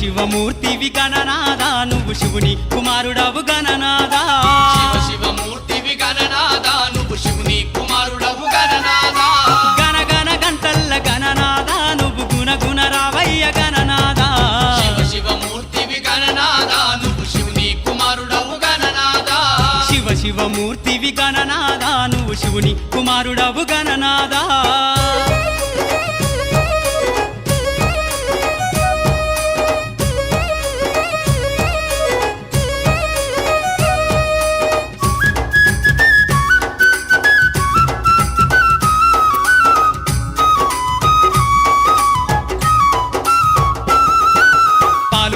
శివమూర్తివి గణనాదా నువ్వు శివుని కుమారుడవు గణనాదా శివమూర్తివి గణనాదా నువ్వు శివుని కుమారుడవు గణనాదా గణ గణ గంటల్ల గణనాదా నువ్వు గుణ గుణ రావయ్య గణనాదా శివమూర్తివి గణనాదా నువ్వు శివుని కుమారుడవు గణనాదా శివమూర్తివి గణనాదా నువ్వు శివుని కుమారుడవు గణనాదా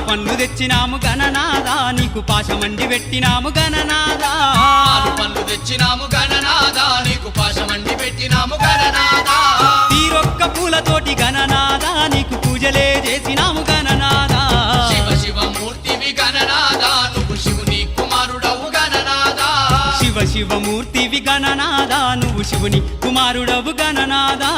పండ్లు తెచ్చినాము గణనాదా నీకు పాశమండి పెట్టినాము గణనాదా పండ్లు తెచ్చినాము గణనాదా నీకు పాశమండి పెట్టినాము గణనాదా తీరొక్క పూలతోటి గణనాదా నీకు పూజలే చేసినాము గణనాదా శివమూర్తివి గణనాదా నువ్వు శివుని కుమారుడవు గణనాదా శివమూర్తివి గణనాదా నువ్వు శివుని కుమారుడవు గణనాదా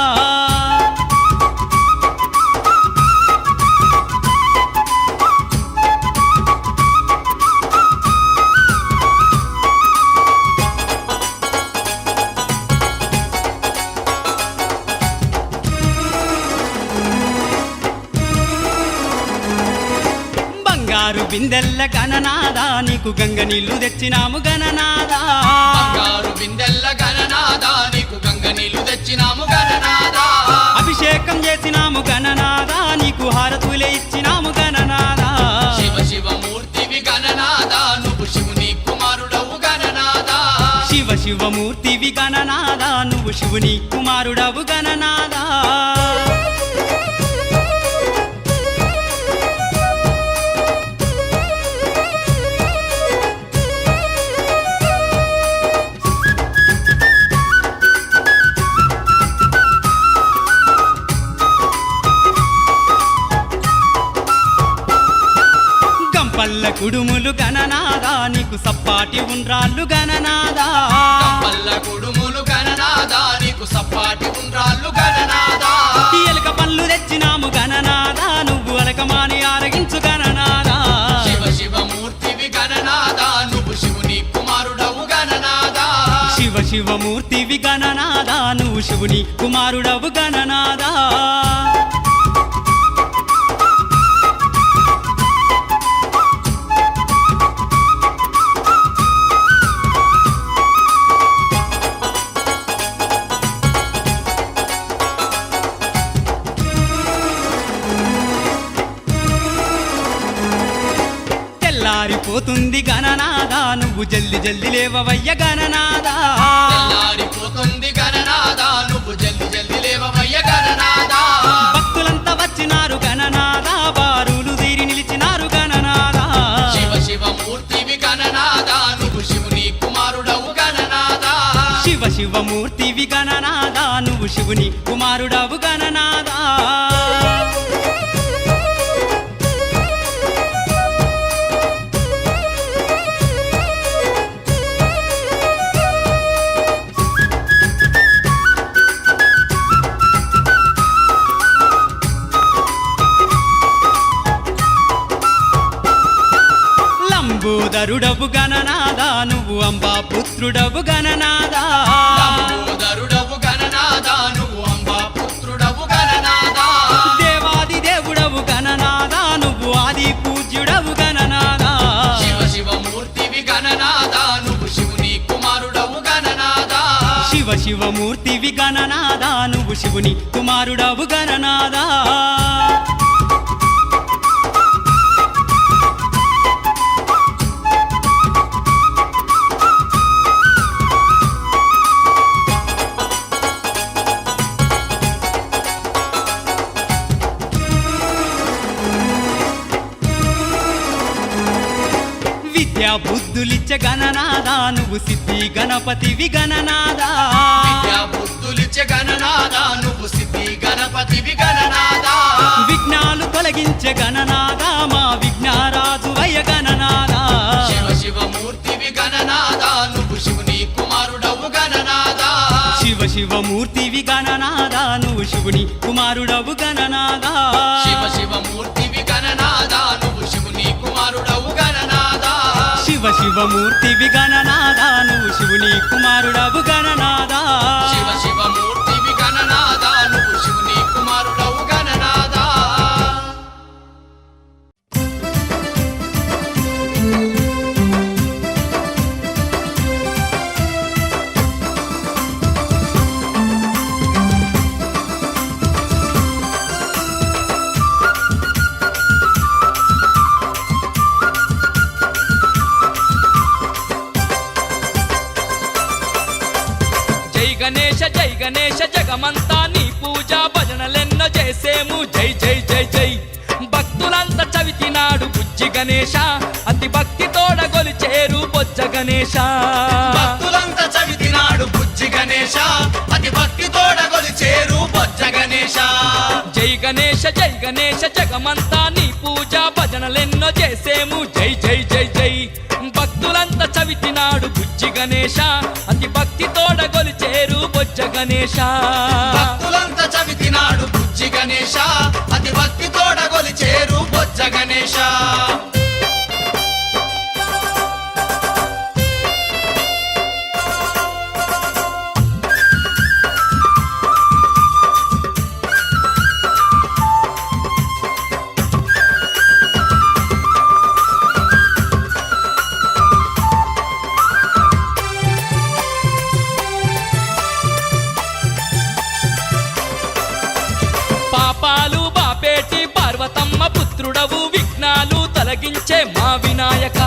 బంగారు బిందెల్ల గణనాదా నీకు గంగ నీళ్లు తెచ్చినాము గణనాదా బంగారు బిందెల్ల గణనాదా నీకు గంగ నీళ్లు తెచ్చినాము గణనాదా అభిషేకం చేసినాము గణనాదా నీకు హారతులే ఇచ్చినాము గణనాదా శివమూర్తివి గణనాదా నువ్వు శివుని కుమారుడవు గణనాదా శివమూర్తివి గణనాదా నువ్వు శివుని కుమారుడవు గణనాదా పల్ల కుడుములు గణనాదా నీకు సప్పాటి ఉండ్రాళ్ళు గణనాదా పల్ల కుడుములు గణనాదా నీకు సప్పాటి ఉండ్రాళ్ళు గణనాదా ఎలక పళ్ళు తెచ్చినాము గణనాదా నువ్వు అలకమాని ఆరగించు గణనాదా శివమూర్తివి గణనాదా నువ్వు శివుని కుమారుడవు గణనాదా శివమూర్తివి గణనాదా నువ్వు శివుని కుమారుడవు గణనాదా తెల్లారిపోతుంది గణనాదా నువ్వు జల్ది జల్ది లేవవయ్య గణనాదా తెల్లారిపోతుంది గణనాదా నువ్వు జల్ది జల్ది లేవవయ్య గణనాదా భక్తులంతా వచ్చినారు గణనాదా బారులు తీరి నిలిచినారు గణనాదా శివమూర్తివి గణనాదా నువ్వు శివుని కుమారుడవు గణనాదా శివమూర్తివి గణనాదా నువ్వు శివుని కుమారుడవు గణనాదా లంబోదరుడవు గణనాదా నువ్వు అంబా పుత్రుడవు గణనాదా లంబోదరుడవు గణనాదా నువ్వు అంబా పుత్రుడవు గణనాదా దేవాది దేవుడవు గణనాదా నువ్వు ఆది పూజ్యుడవు గణనాదా శివమూర్తివి గణనాదా నువ్వు శివుని కుమారుడవు గణనాదా శివమూర్తివి గణనాదా నువ్వు శివుని కుమారుడవు గణనాదా విద్యా బుద్ధులిచ్చ గణనాదా నువ్వు సిద్ధి గణపతివి గణనాదా విద్యా బుద్ధులిచ్చే గణనాదా నువ్వు సిద్ధి గణపతివి గణనాదా విఘ్నాలు తొలగించే గణనాదా మా విఘ్నారాజు వయ్య గణనాదా శివమూర్తివి గణనాదా నువ్వు శివుని కుమారుడవు గణనాదా శివమూర్తివి గణనాదా నువ్వు శివుని కుమారుడవు గణనాదా శివ శివమూర్తివి గణనాదా నువ్వు శివుని కుమారుడవు గణనాదా శివమూర్తివి గణనాదా నువ్వు శివుని కుమారుడవు గణనాదా శివ శివమూర్తివి గణనాదా నువ్వు శివుని కుమారుడవు గణనాదా జై గణేశ జగమంతా నీ పూజ భజనలెన్నో చేసేము జై జై జై జై భక్తులంతా చవితినాడు బుజ్జి గణేశ అతి భక్తి తోడగొలిచేరు బొజ్జ గణేశ భక్తులంతా చవితినాడు బుజ్జి గణేశ అతి భక్తి తోడగొలిచేరు బొజ్జ గణేశ జై గణేశ జగమంతా నీ పూజ భజనలెన్నో చేసేము జై జై జై జై భక్తులంతా చవితినాడు బుజ్జి గణేశ అతి భక్తి తోడగొలిచేరు బొజ్జ గణేశ భక్తులంతా చవితినాడు బుజ్జి గణేశ అతి భక్తి తోడగొలిచేరు బొజ్జ గణేశ పాపాలు బాపేటి పార్వతమ్మ పుత్రుడవు విఘ్నాలు తొలగించే మా వినాయక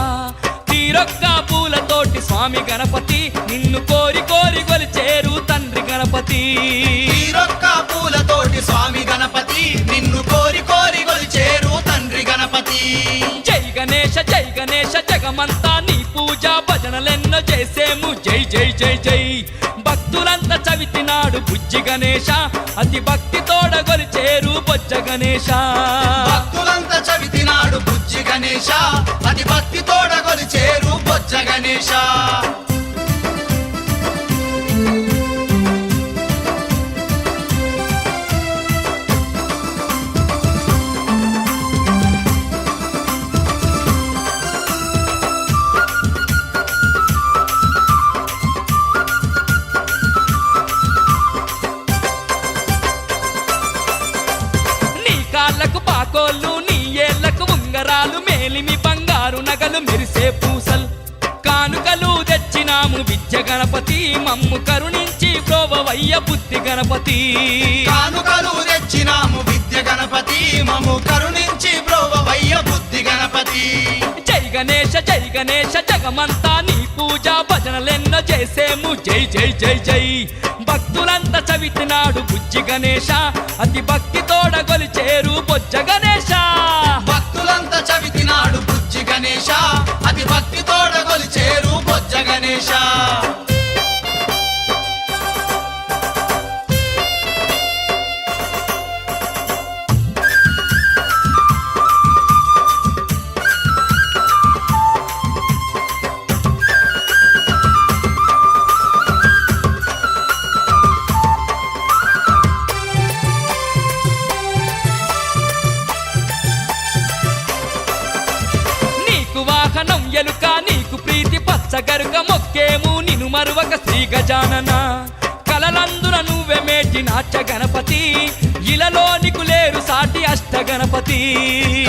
తీరొక్క పూలతోటి స్వామి గణపతి నిన్ను కోరి కోరి కొలిచేరు తండ్రి గణపతి తీరొక్క పూలతోటి స్వామి గణపతి నిన్ను కోరి కోరి కొలిచేరు తండ్రి గణపతి జై గణేశ జగమంతా నీ పూజ భజనలెన్నో చేసేము జై జై జై జై భక్తులంతా చవితినాడు బుజ్జి గణేశ అతి భక్తి తోడగొలిచేరు బొజ్జ గణేశ భక్తులంతా చవితినాడు బుజ్జి గణేశ అతి భక్తి తోడగొలిచేరు బొజ్జ గణేశ నీ కాళ్ళకు పాకోళ్ళు నీ ఏళ్లకు ఉంగరాలు మేలిమి బంగారు నగలు మెరిసే పూసలు కానుకలు తెచ్చినాము విద్య గణపతి మమ్ము కరుణించి ప్రోవవయ్య బుద్ధి గణపతి కానుకలు తెచ్చినాము విద్య గణపతి మము కరుణించి బ్రోవవయ్య బుద్ధి గణపతి జై గణేశ జగమంతా నీ పూజ భజనలెన్నో చేసేము జై జై జై జై భక్తులంతా చవితినాడు బుజ్జి గణేశ అతి భక్తి తోడగొలిచేరు బొజ్జ గణేశ భక్తులంతా చవితినాడు బుజ్జి గణేశ అతి భక్తి తోడగొలిచేరు బొజ్జ గణేశ నీకు వాహనం ఎలుక నీకు ప్రీతి పచ్చగరుక మొక్కేము నిను మరువక శ్రీ గజానన కలలందున నువ్వే మేటి నాట్య గణపతి ఇలలో నీకు లేరు సాటి అష్ట గణపతి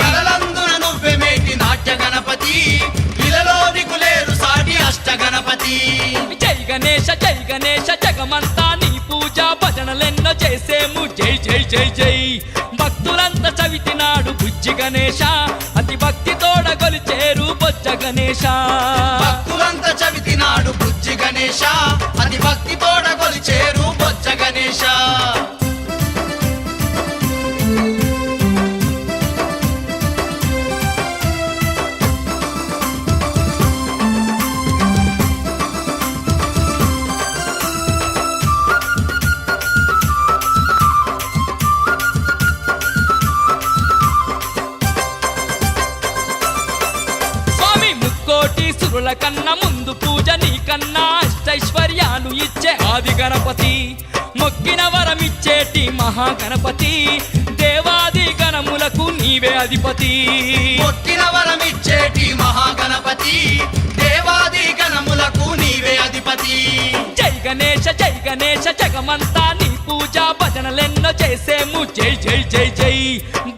కలలందున నువ్వే మేటి నాట్య గణపతి ఇలలో నీకు లేరు సాటి అష్ట గణపతి జై గణేశ జగమంతా నీ పూజ భజనలెన్నో చేసేము జై జై జై జై భక్తులంతా చవితినాడు బుజ్జి గణేశ అతి భక్తి తోడగొలిచేరు బొజ్జ గణేశ భక్తులంతా చవితినాడు బుజ్జి గణేశ అతి భక్తి తోడగొలిచేరు బొజ్జ గణేశ స్వామి ముక్కోటి సురుల కన్నా ముందు పూజ నీకన్నా అష్టైశ్వర్యాలు ఇచ్చే ఆది గణపతి మొక్కిన వరమిచ్చేటి మహాగణపతి దేవాది గణములకు నీవే అధిపతి మొక్కిన వరమిచ్చేటి మహాగణపతి దేవాది గణములకు నీవే అధిపతి జై గణేశ జగమంతా నీ పూజ భజనలెన్నో చేసేము జై జై జై జై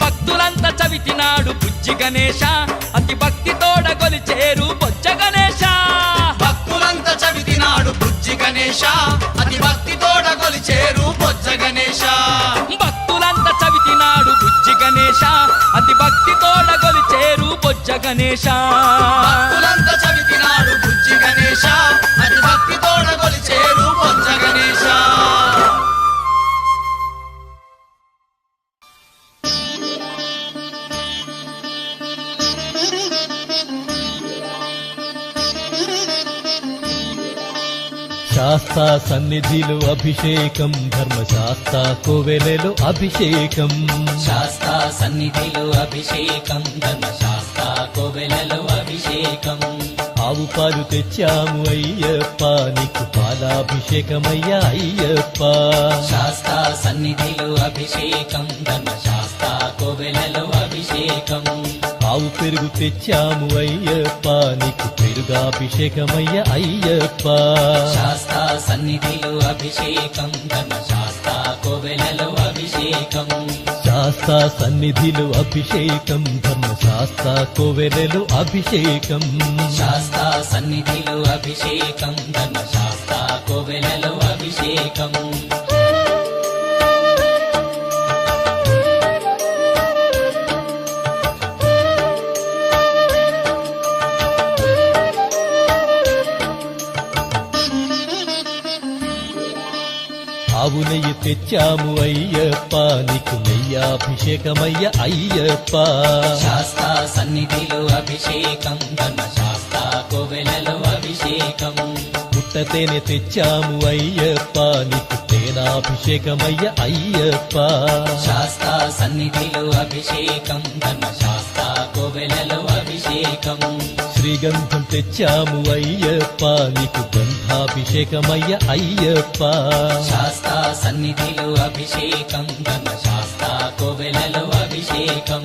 భక్తులంతా చవితినాడు బుజ్జి గణేశ అతి భక్తి తోడ కొలిచేరు బొజ్జ గణేశ భక్తులంతా చవితినాడు బుజ్జి గణేశ అతి భక్తి తోడ కొలిచేరు బొజ్జ గణేశ భక్తులంతా చవితినాడు బుజ్జి గణేశ అతి భక్తి తోడ కొలిచేరు బొజ్జ గణేశ భక్తులంతా చవితినాడు బుజ్జి గణేశ అతి భక్తి తోడ కొలిచేరు బొజ్జ గణేశ శాస్తా సన్నిధిలో అభిషేకం ధర్మశాస్త్ర కోవెలలో అభిషేకం శాస్తా సన్నిధిలో అభిషేకం ధర్మశాస్త్ర కోవెలలో అభిషేకం ఆవు పాలు తెచ్చాము అయ్యప్ప నీకు పాలాభిషేకమయ్యా అయ్యప్ప శాస్తా సన్నిధిలో అభిషేకం ధర్మశాస్త్ర కోవెలలో అభిషేకం ఆవు పెరుగు తెచ్చాము అయ్యప్ప నీకు పెరుగాభిషేకమయ్యా అయ్యప్ప శాస్తా సన్నిధిలో అభిషేకం ధర్మశాస్త్ర కోవెలలో అభిషేకం శాస్తా సన్నిధిలో అభిషేకం ధర్మశాస్త్ర కోవెలలో అభిషేకం శాస్తా సన్నిధిలో అభిషేకం ధర్మశాస్త్ర కోవెలలో అభిషేకం ఆవు నెయ్యి తెచ్చాము అయ్యప్ప నీకు నెయ్యాభిషేకమయ్య అయ్యప్ప శాస్తా సన్నిధిలో అభిషేకం ధర్మశాస్త్ర కోవెలలో అభిషేకం పుట్టతేనె తెచ్చాము అయ్యప్ప నీకు తేనాభిషేకమయ్య అయ్యప్ప శాస్తా సన్నిధిలో అభిషేకం ధర్మశాస్త్ర కోవెలలో అభిషేకం శ్రీగంధం తెచ్చాము అయ్యప్ప నీకు గంధాభిషేకమయ్య అయ్యప్ప శాస్తా సన్నిధిలో అభిషేకం ధర్మశాస్త్ర కోవెలలో అభిషేకం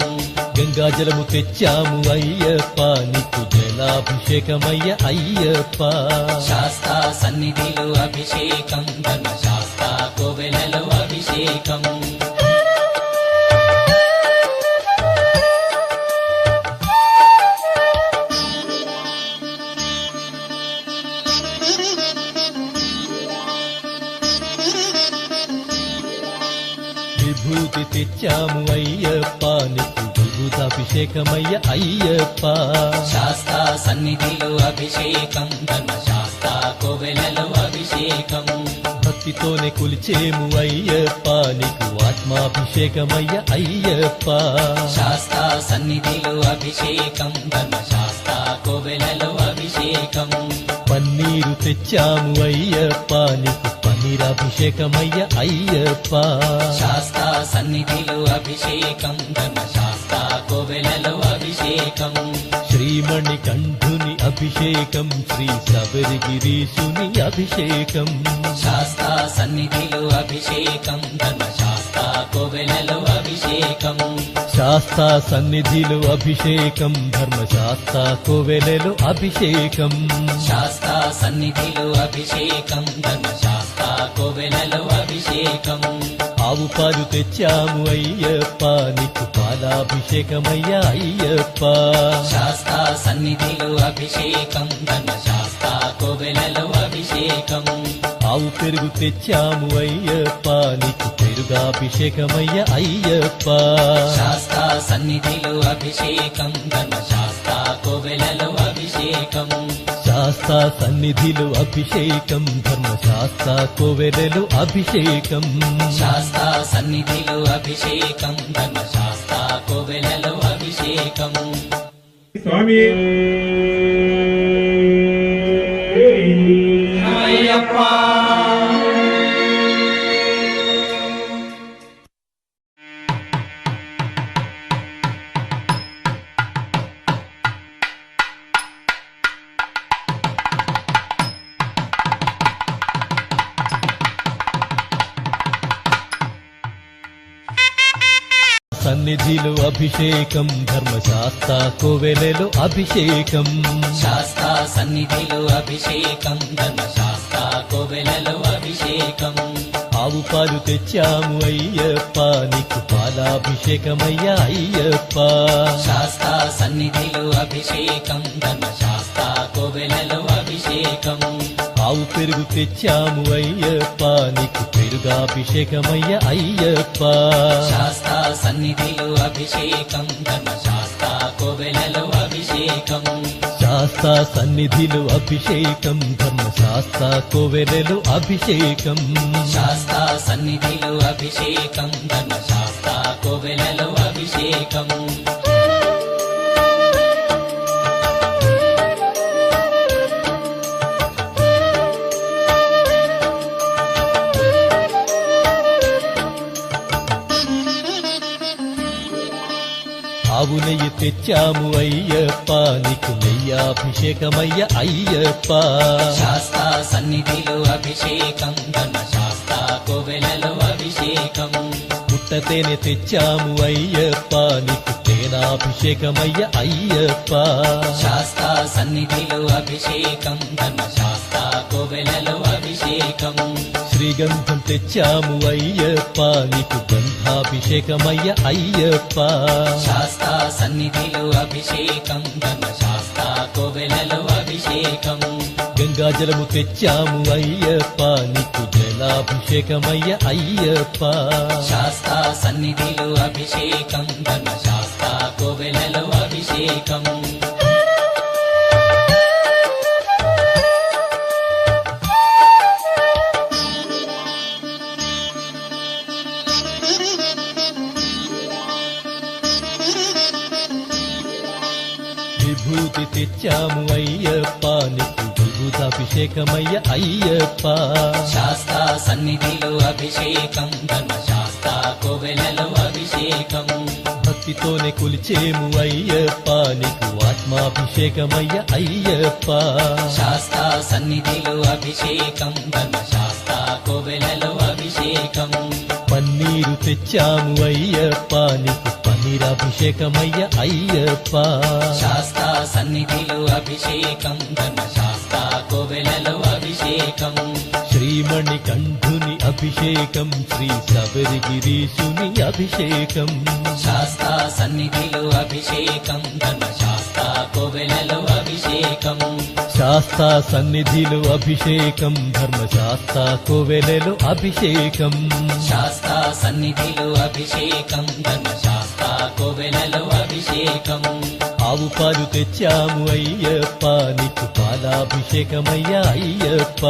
గంగాజలము తెచ్చాము అయ్యప్ప నీకు జలాభిషేకమయ్య అయ్యప్ప శాస్తా సన్నిధిలో అభిషేకం ధర్మశాస్త్ర కోవెలలో అభిషేకం విభూతి తెచ్చాము అయ్యప్ప నీకు విభూతాభిషేకమయ్య అయ్యప్ప శాస్తా సన్నిధిలో అభిషేకం ధర్మశాస్త్ర కోవెలలో అభిషేకం భక్తితోనే కొలిచేము అయ్యప్ప నీకు ఆత్మాభిషేకమయ్య అయ్యప్ప శాస్తా సన్నిధిలో అభిషేకం ధర్మశాస్త్ర కోవెలలో అభిషేకం పన్నీరు తెచ్చాము అయ్యప్ప నీకు పన్నీరాభిషేకమయ్య అయ్యప్ప శాస్తా సన్నిధిలో అభిషేకం ధర్మశాస్త్ర కోవెలలో అభిషేకం శ్రీమణి కంఠుని అభిషేకం శ్రీ శబరిగిరీశుని అభిషేకం శాస్తా సన్నిధిలో అభిషేకం ధర్మశాస్త్ర కోవెలలో అభిషేకం శాస్తా సన్నిధిలో అభిషేకం ధర్మశాస్త్ర కోవెలలో అభిషేకం శాస్తా సన్నిధిలో అభిషేకం ధర్మశాస్త్ర కోవెలలో అభిషేకం ఆవు పాలు తెచ్చాము అయ్యప్ప నీకు పాలాభిషేకమయ్య అయ్యప్ప శాస్తా సన్నిధిలో అభిషేకం ధర్మశాస్త్ర కోవెలలో అభిషేకం ఆవు పెరుగు తెచ్చాము అయ్యప్ప నీకు పెరుగాభిషేకమయ్య అయ్యప్ప శాస్తా సన్నిధిలో అభిషేకం ధర్మశాస్త్ర కోవెలలో అభిషేకం శాస్తా సన్నిధిలో అభిషేకం ధర్మశాస్త్ర కోవెలలో అభిషేకం శాస్తా సన్నిధిలో అభిషేకం ధర్మశాస్త్ర కోవెలలో అభిషేకం స్వామి అయ్యప్ప సన్నిధిలో అభిషేకం ధర్మశాస్త్ర కోవెలలో అభిషేకం శాస్తా సన్నిధిలో అభిషేకం ధర్మశాస్త్ర కోవెలలో అభిషేకం ఆవు పాలు తెచ్చాము అయ్యప్ప నీకు పాలాభిషేకమయ్యా అయ్యప్ప శాస్తా సన్నిధిలో అభిషేకం ధర్మశాస్త్ర కోవెలలో అభిషేకం ఆవు పెరుగు తెచ్చాము అయ్యప్ప నీకు పెరుగాభిషేకమయ్యా అయ్యప్ప శాస్తా సన్నిధిలో అభిషేకం ధర్మశాస్త్ర కోవెలలో అభిషేకం శాస్త్ర సన్నిధిలో అభిషేకం ధర్మశాస్త్ర కోవెలలో అభిషేకం శాస్తా సన్నిధిలో అభిషేకం ధర్మశాస్త్ర కోవెలలో అభిషేకం ఆవు నెయ్యి తెచ్చాము అయ్యప్ప నీకు నెయ్యాభిషేకమయ్య అయ్యప్ప శాస్తా సన్నిధిలో అభిషేకం ధర్మశాస్త్ర కోవెలలో అభిషేకం పుట్టతేనె తెచ్చాము అయ్యప్ప నీకు తేనాభిషేకమయ్య అయ్యప్ప శాస్తా సన్నిధిలో అభిషేకం ధర్మశాస్త్ర కోవెలలో అభిషేకం శ్రీగంధం తెచ్చాము అయ్యప్ప నీకు గంధాభిషేకమయ్య అయ్యప్ప శాస్తా సన్నిధిలో అభిషేకం ధర్మశాస్త్ర కోవెలలో అభిషేకం గంగాజలము తెచ్చాము అయ్యప్ప నీకు జలాభిషేకమయ్య అయ్యప్ప శాస్తా సన్నిధిలో అభిషేకం ధర్మశాస్త్ర కోవెలలో అభిషేకం విభూతి తెచ్చాము అయ్యప్ప నీకు విభూతాభిషేకమయ్య అయ్యప్ప శాస్తా సన్నిధిలో అభిషేకం ధర్మశాస్త్ర కోవెలలో అభిషేకం భక్తితోనే కొలిచేము అయ్యప్ప నీకు ఆత్మాభిషేకమయ్య అయ్యప్ప శాస్తా సన్నిధిలో అభిషేకం ధర్మశాస్త్ర కోవెలలో అభిషేకం పన్నీరు తెచ్చాము అయ్యప్ప నీకు పన్నీరాభిషేకమయ్య అయ్యప్ప శాస్తా సన్నిధిలో అభిషేకం ధర్మశాస్త్ర కోవెలలో అభిషేకం శ్రీమణి కంఠుని అభిషేకం శ్రీ శబరిగిరీశుని అభిషేకం శాస్తా సన్నిధిలో అభిషేకం ధర్మశాస్త్ర కోవెలలో అభిషేకం శాస్త్ర సన్నిధిలో అభిషేకం ధర్మశాస్త్ర కోవెలలో అభిషేకం శాస్తా సన్నిధిలో అభిషేకం ధర్మశాస్త్ర కోవెలలో అభిషేకం ఆవు పాలు తెచ్చాము అయ్యప్ప నీకు పాలాభిషేకమయ్య అయ్యప్ప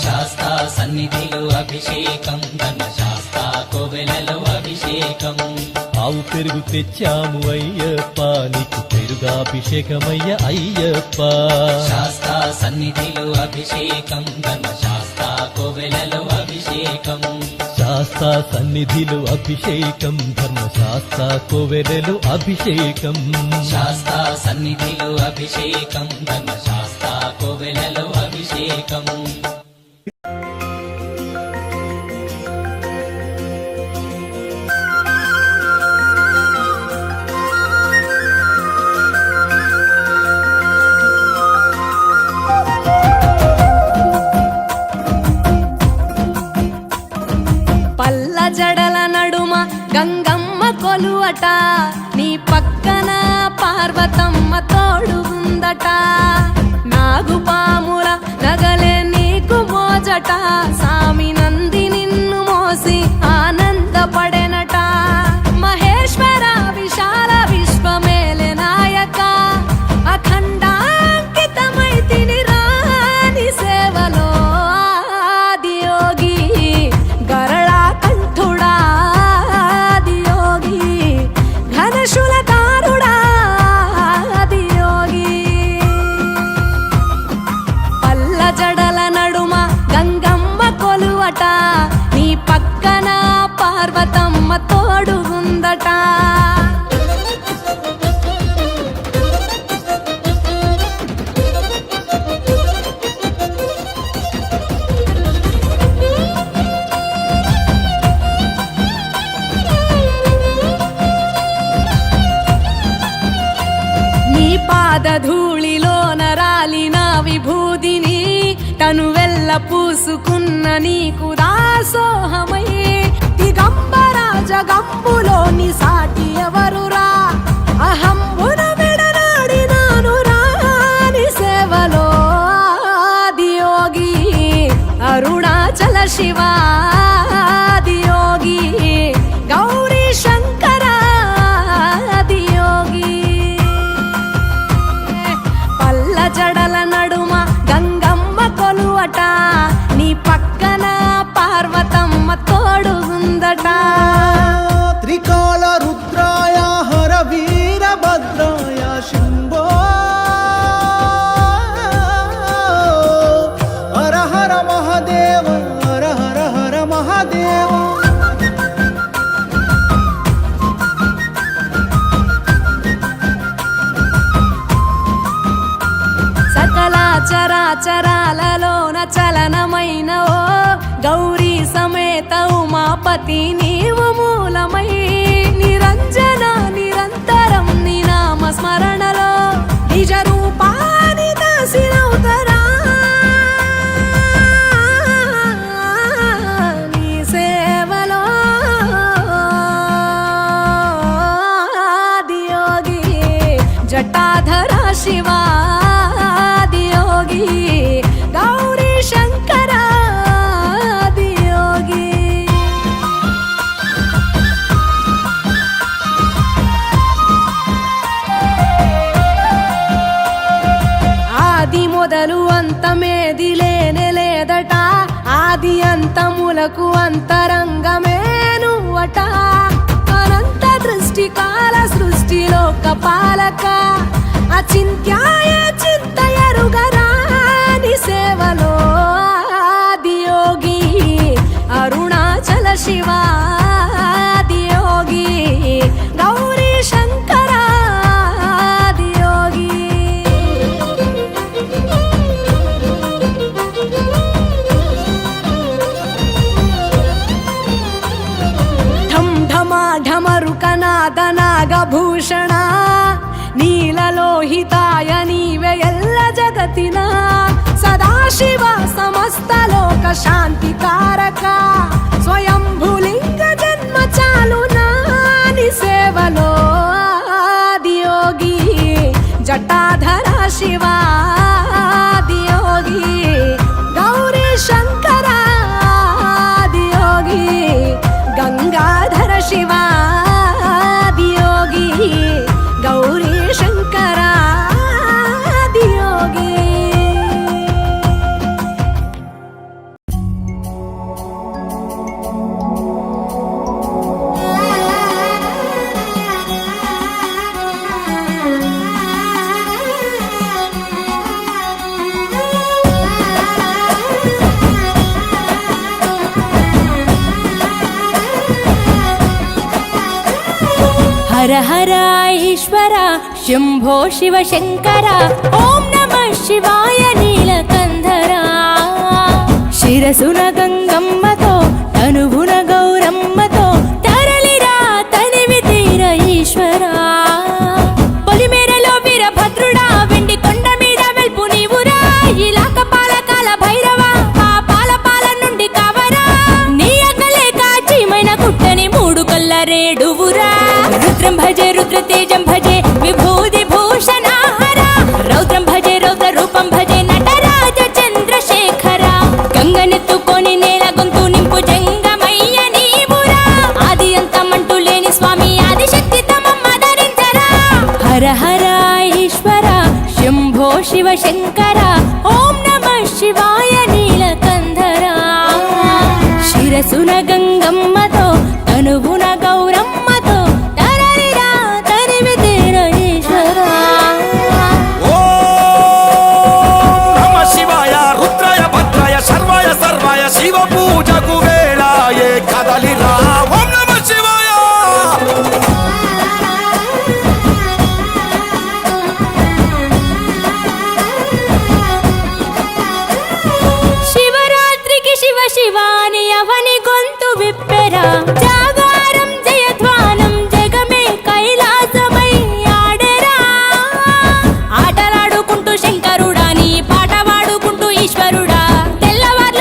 శాస్తా సన్నిధిలో అభిషేకం ధర్మశాస్త్ర కోవెలలో అభిషేకం ఆవు పెరుగు తెచ్చాము అయ్యప్ప నీకు పెరుగాభిషేకమయ్య అయ్యప్ప శాస్తా సన్నిధిలో అభిషేకం ధర్మశాస్త్ర కోవెలలో అభిషేకం శాస్త్ర సన్నిధిలో అభిషేకం ధర్మశాస్త్ర కోవెలలో అభిషేకం శాస్తా సన్నిధిలో అభిషేకం ధర్మశాస్త్ర కోవెలలో అభిషేకం పల్ల జడల నడుమ గంగమ్మ కొలువట నీ పక్కన పార్వతమ్మ తోడు ఉందట నాగుపాముల నగలే నీకు మోజట సామి నంది నిన్ను మోసి ఆనందపడెనట మహేశ్వర విశాల విశ్వమేలె నాయక అఖండాంకితమై తిని రాని సేవలో ఆదియోగి గరళా కంఠుడా ఆదియోగి ఘనశూలధారుడా ఆదియోగి పల్ల జడల నడుమ గంగమ్మ కొలువట నీ పక్కన పార్వతమ్మ తోడు ఉందట పూసుకున్న నీకు దాసోహమై దిగంబర జగంబులోని సాటి ఎవరురా అహంబున విడనాడినాను రాని సేవలో ఆదియోగి అరుణాచల శివాదియోగి గౌరీ శంకర ఆదియోగి పల్ల జడల నడుమ గంగమ్మ కొలువట నీ పక్కన పార్వతమ్మ తోడుగుందట త్రికాల రుద్రాయ హర వీరభద్రాయ శంభో హర హర మహాదేవ హర హర హర మహాదేవ సకల చరాచరాలలోన చలనమైన ఓ గౌరీ సమేత ఉమాపతి నీవు మూలమై నిరంజన నిరంతరం నీ నామ స్మరణలో నిజ రూపాని దాసినవుతరా నీ సేవలో ఆదియోగి జటాధర శివాదియోగి గౌరీ శంకర ఆదియోగి ఆది మొదలు అంతమేది లేనే లేదట ఆది అంతములకు అంతరంగమే నువ్వట అనంత దృష్టి కాల సృష్టిలోక పాలక అచింత్యాయ చింతయరుగరాని సేవలో ఆదియోగి అరుణాచల శివాదియోగి గౌరీ శంకర ఆదియోగి ఢం ఢమా ఢమరుకనాద నాగభూషణ నీలలోహితాయ నీవే ఎల్ల జగతిన సదాశివ సమస్త లోక శాంతికారక స్వయంభులింగ జన్మ చాలు నాని సేవలో ఆదియోగి జటాధర శివాదియోగి గౌరీ శంకర ఆదియోగి గంగాధర శివాదియోగి గౌరీ శంకర ఆదియోగి హర హర ఈశ్వర శంభో శివ శంకర ఓం నమః శివాయ నీలకంధర శిరసున గంగమ్మతో తనువున గౌరమ్మతో తరలిరా తనివి తీర ఈశ్వర పొలిమేరలో వీరభద్రుడా వెండి కొండ మీద వెల్పు నీవురా ఇలాక పాలకాల భైరవ పాపాల పాల నుండి కావరా నీ అకలే కాచిమైన కుట్టని మూడు కొల్ల రేడువురా రుద్రం భజే రుద్ర తేజం భజే విభూది భూషణ హర రౌద్రం భజే రౌద్ర రూపం భజే నటరాజ చంద్రశేఖర గంగనెత్తుకొని నేల గొంతు నింపు జంగమయ్య నీవురా ఆది అంతమంటూ లేని స్వామి ఆదిశక్తి తమమ్మ ధరించరా హర హర ఈశ్వర శంభో శివ శంకర ఓం నమః శివాయ నీలకంధర శిరసున గంగమ్మతో తనువున గౌరమ్మతో తరలిరా తరివి తీర ఈశ్వర నమ శివాయ రుద్రాయ భద్రాయ సర్వాయ సర్వాయ శివ పూజకు వేళాయే కదలిరా ఓం నమ శివాయ శివరాత్రికి శివ శివాని అవని గొంతు విప్పెరా జాగారం జయధ్వానం జగమే కైలాసమై ఆడెరా ఆటలాడుకుంటూ శంకరుడా నీ పాట పాడుకుంటూ ఈశ్వరుడా తెల్లవారు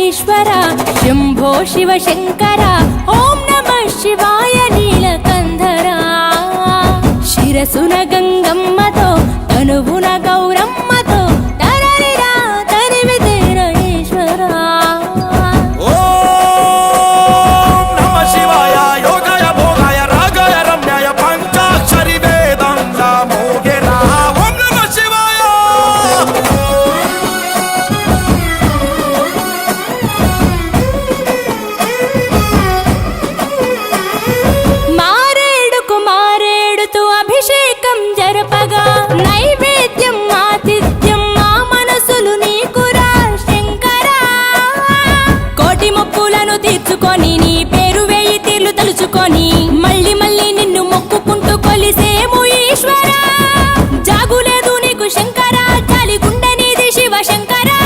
ఈశ్వర శంభో శివ శంకర ఓం నమః శివాయ నీలకంధరా శిరసున గంగమ్మతో తనువున గౌరమ్మతో తరరిరా తరివితేర ఈశ్వరా ఓం నమ శివాయ యోగాయ భోగాయ రాగాయ రమ్యాయ పంచాక్షరి వేదాంత మోగేనా ఓం నమ శివాయ మారేడుకు మారేడుతూ అభిషేకం జరపగా నైవేద్యం ఆతిథ్యం మా మనసులు నీకురా శంకరా కోటి మొక్కులను తీర్చుకొని నీ పేరు వేయి తీర్లు తలుచుకొని మళ్ళీ మళ్ళీ నిన్ను మొక్కుకుంటూ కొలిసేము ఈశ్వరా జాగులేదు నీకు శంకరా జాలి గుండె నీది శివ శంకరా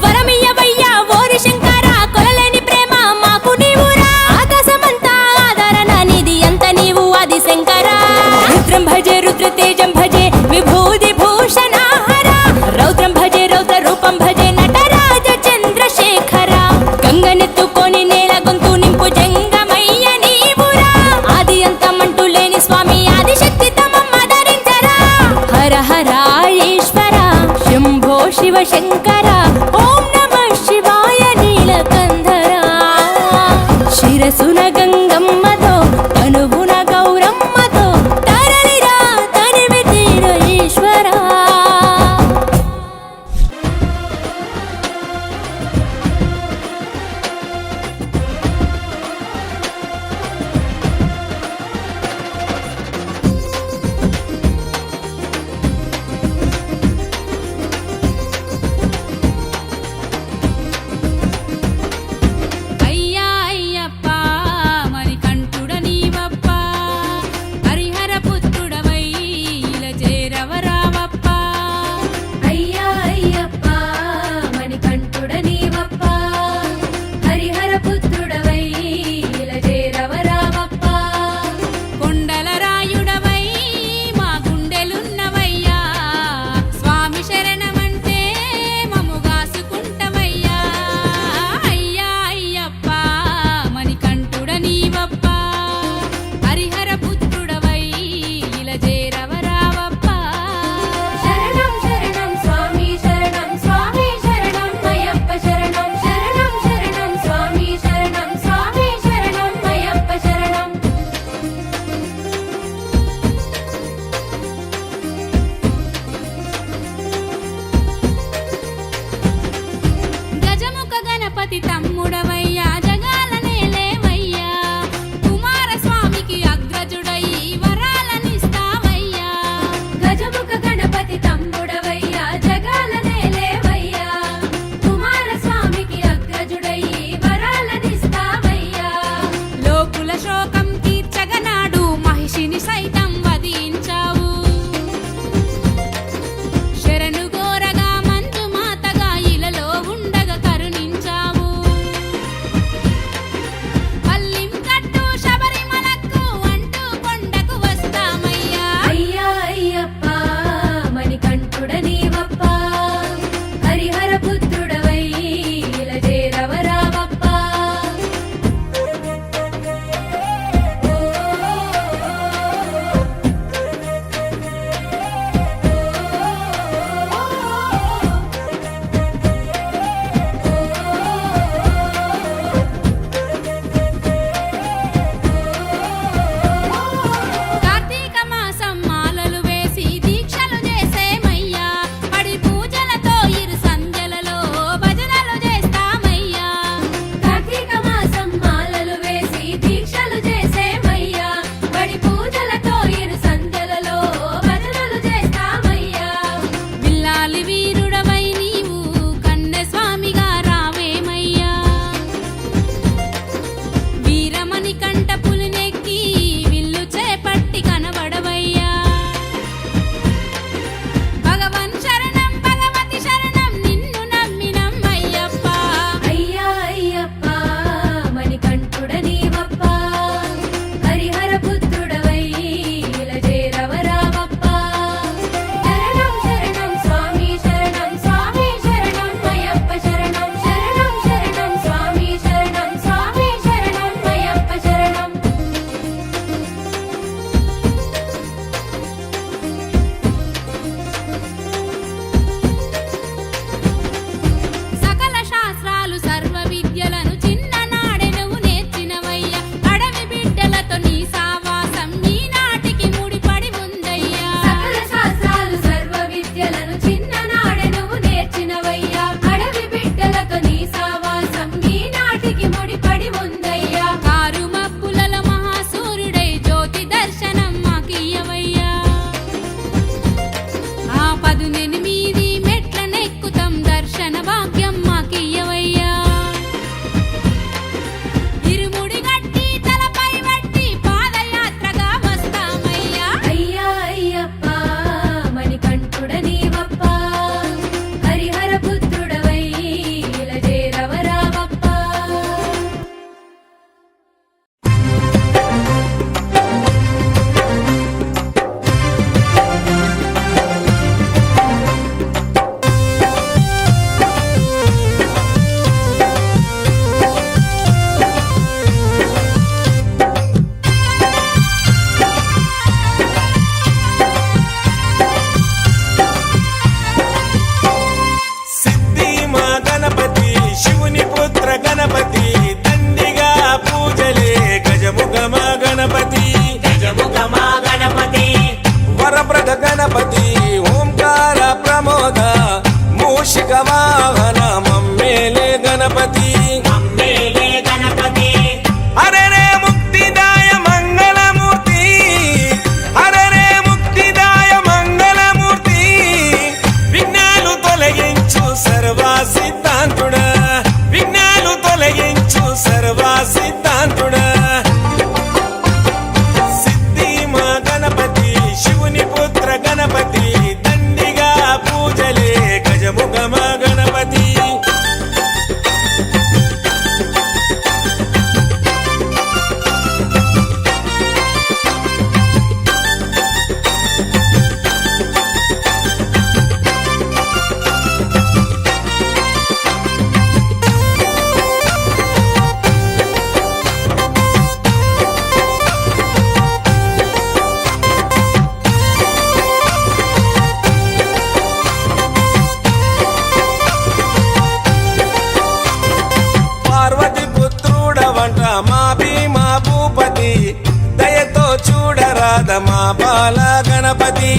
వరమియ్యవయ్యా ఓరి శంకరా కొలలేని ప్రేమ మాకు నీవురా ఆకాశమంతా ఆదరణ నీది అంత నీవు ఆది శంకరా రుద్రం భజే రుద్ర తేజం భజే విభూది భూషణ హర రౌద్రం భజే రౌద్ర రూపం భజే నటరాజ చంద్రశేఖర గంగనెత్తుకొని నేల గొంతు నింపు జంగమయ్య నీవురా ఆది అంతమంటూ లేని స్వామి ఆదిశక్తి తమమ్మ ధరించరా హర హర ఈశ్వర శంభో శివ శంకర ఓం నమః శివాయ నీలకంధరా శిరసున గంగమ్మతో తనువున గౌరమ్మతో తరలిరా తనివితీర ఈశ్వరా అయ్యా అయ్యప్ప మణికంఠుడ నీవప్ప హరిహర పుత్రుడవై ఇలా చేరవరావప్ప అయ్యా అయ్యప్ప మణికంఠుడ నీవప్ప హరిహర పుత్రుడవై ఇలా చేరవరావప్ప కొండల రాయుడవై మా గుండెలున్నవయ్యా స్వామి శరణమంటే మముగాసుకుంటవయ్యా అయ్యా అయ్యప్ప మణికంఠుడ నీవప్ప హరిహర పుత్రుడవై ఇలా చేరవరావప్ప శరణం శరణం స్వామి శరణం స్వామి శరణం అయ్యప్ప శరణం శరణం శరణం స్వామి శరణం స్వామి శరణం అయ్యప్ప శరణం గజముఖ గణపతి తమ్ముడవయ్యా జగాల నేలేవయ్యా కుమారస్వామికి అగ్రజుడై వరాలనిస్తావయ్యా గజముఖ గణపతి తమ్ముడవయ్యా జగాల నేలేవయ్యా కుమారస్వామికి అగ్రజుడై వరాలనిస్తావయ్యా లోకుల శోకం తీర్చగనాడు మహిషిని సైతం వధించావు శరణు గోరగా మంజు మాతగా ఇలలో ఉండగా కరుణించావు బాల గణపతి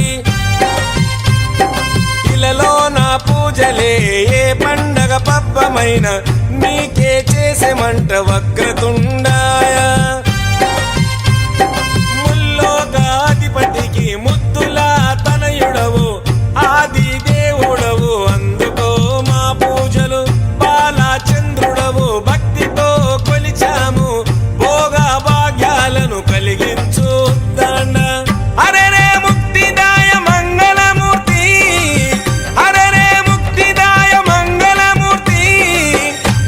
ఇలలో నా పూజలే ఏ పండగ పబ్బమైన నీకే చేసేమంట వక్రతుండాయ ముల్లోకాధిపతికి ముద్దులా తనయుడవు ఆది దేవుడవు అందుకో మా పూజలు బాలచంద్రుడవు భక్తితో కొలిచాము భోగ భాగ్యాలను కలిగించు దండ అరే రే ముక్తిదాయ మంగళమూర్తి అరే రే ముక్తిదాయ మంగళమూర్తి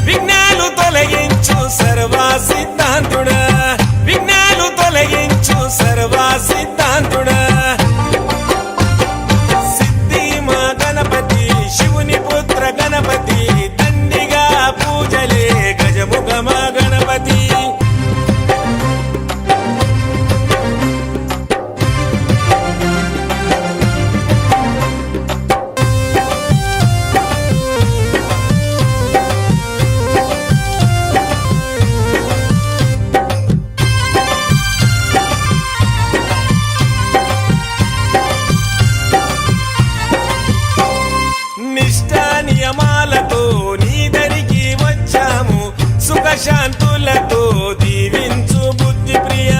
విఘ్నాలు తొలగించు సర్వ సిద్ధాంతుడా విఘ్నాలు తొలగించు సర్వ సిద్ధాంతుడా సిద్ధి మా గణపతి శివుని పుత్ర గణపతి దండిగా పూజలే గజముఖ మా గణపతి నిష్ఠా నియమాలతో నీ దరికి వచ్చాము సుఖశాంతులతో దీవించు బుద్ధి ప్రియ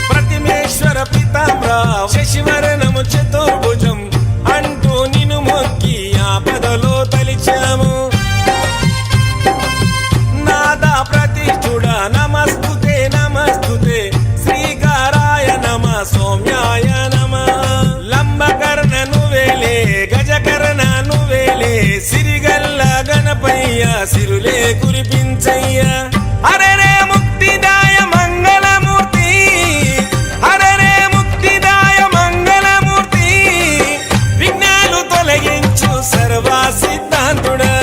ప్రతిమేశ్వర పితామ్ర శశివరణము చతుర్భుజం అంటూ నిన్ను మొక్కి ఆపదలో తలిచాము నాదా ప్రతిష్ఠుడ నమస్తుతే నమస్తుతే శ్రీకారాయ నమ సౌమ్యాయ నమ లంబకర్ణ నువ్వేలే గజకర్ణ నువ్వేలే సిరిగల్ల గణపయ్య సిరులే కురిపించయ్య అరే రే ముక్తిదాయ మంగళమూర్తి అరే రే ముక్తిదాయ మంగళమూర్తి విఘ్నాలు తొలగించు సర్వ సిద్ధాంతుడా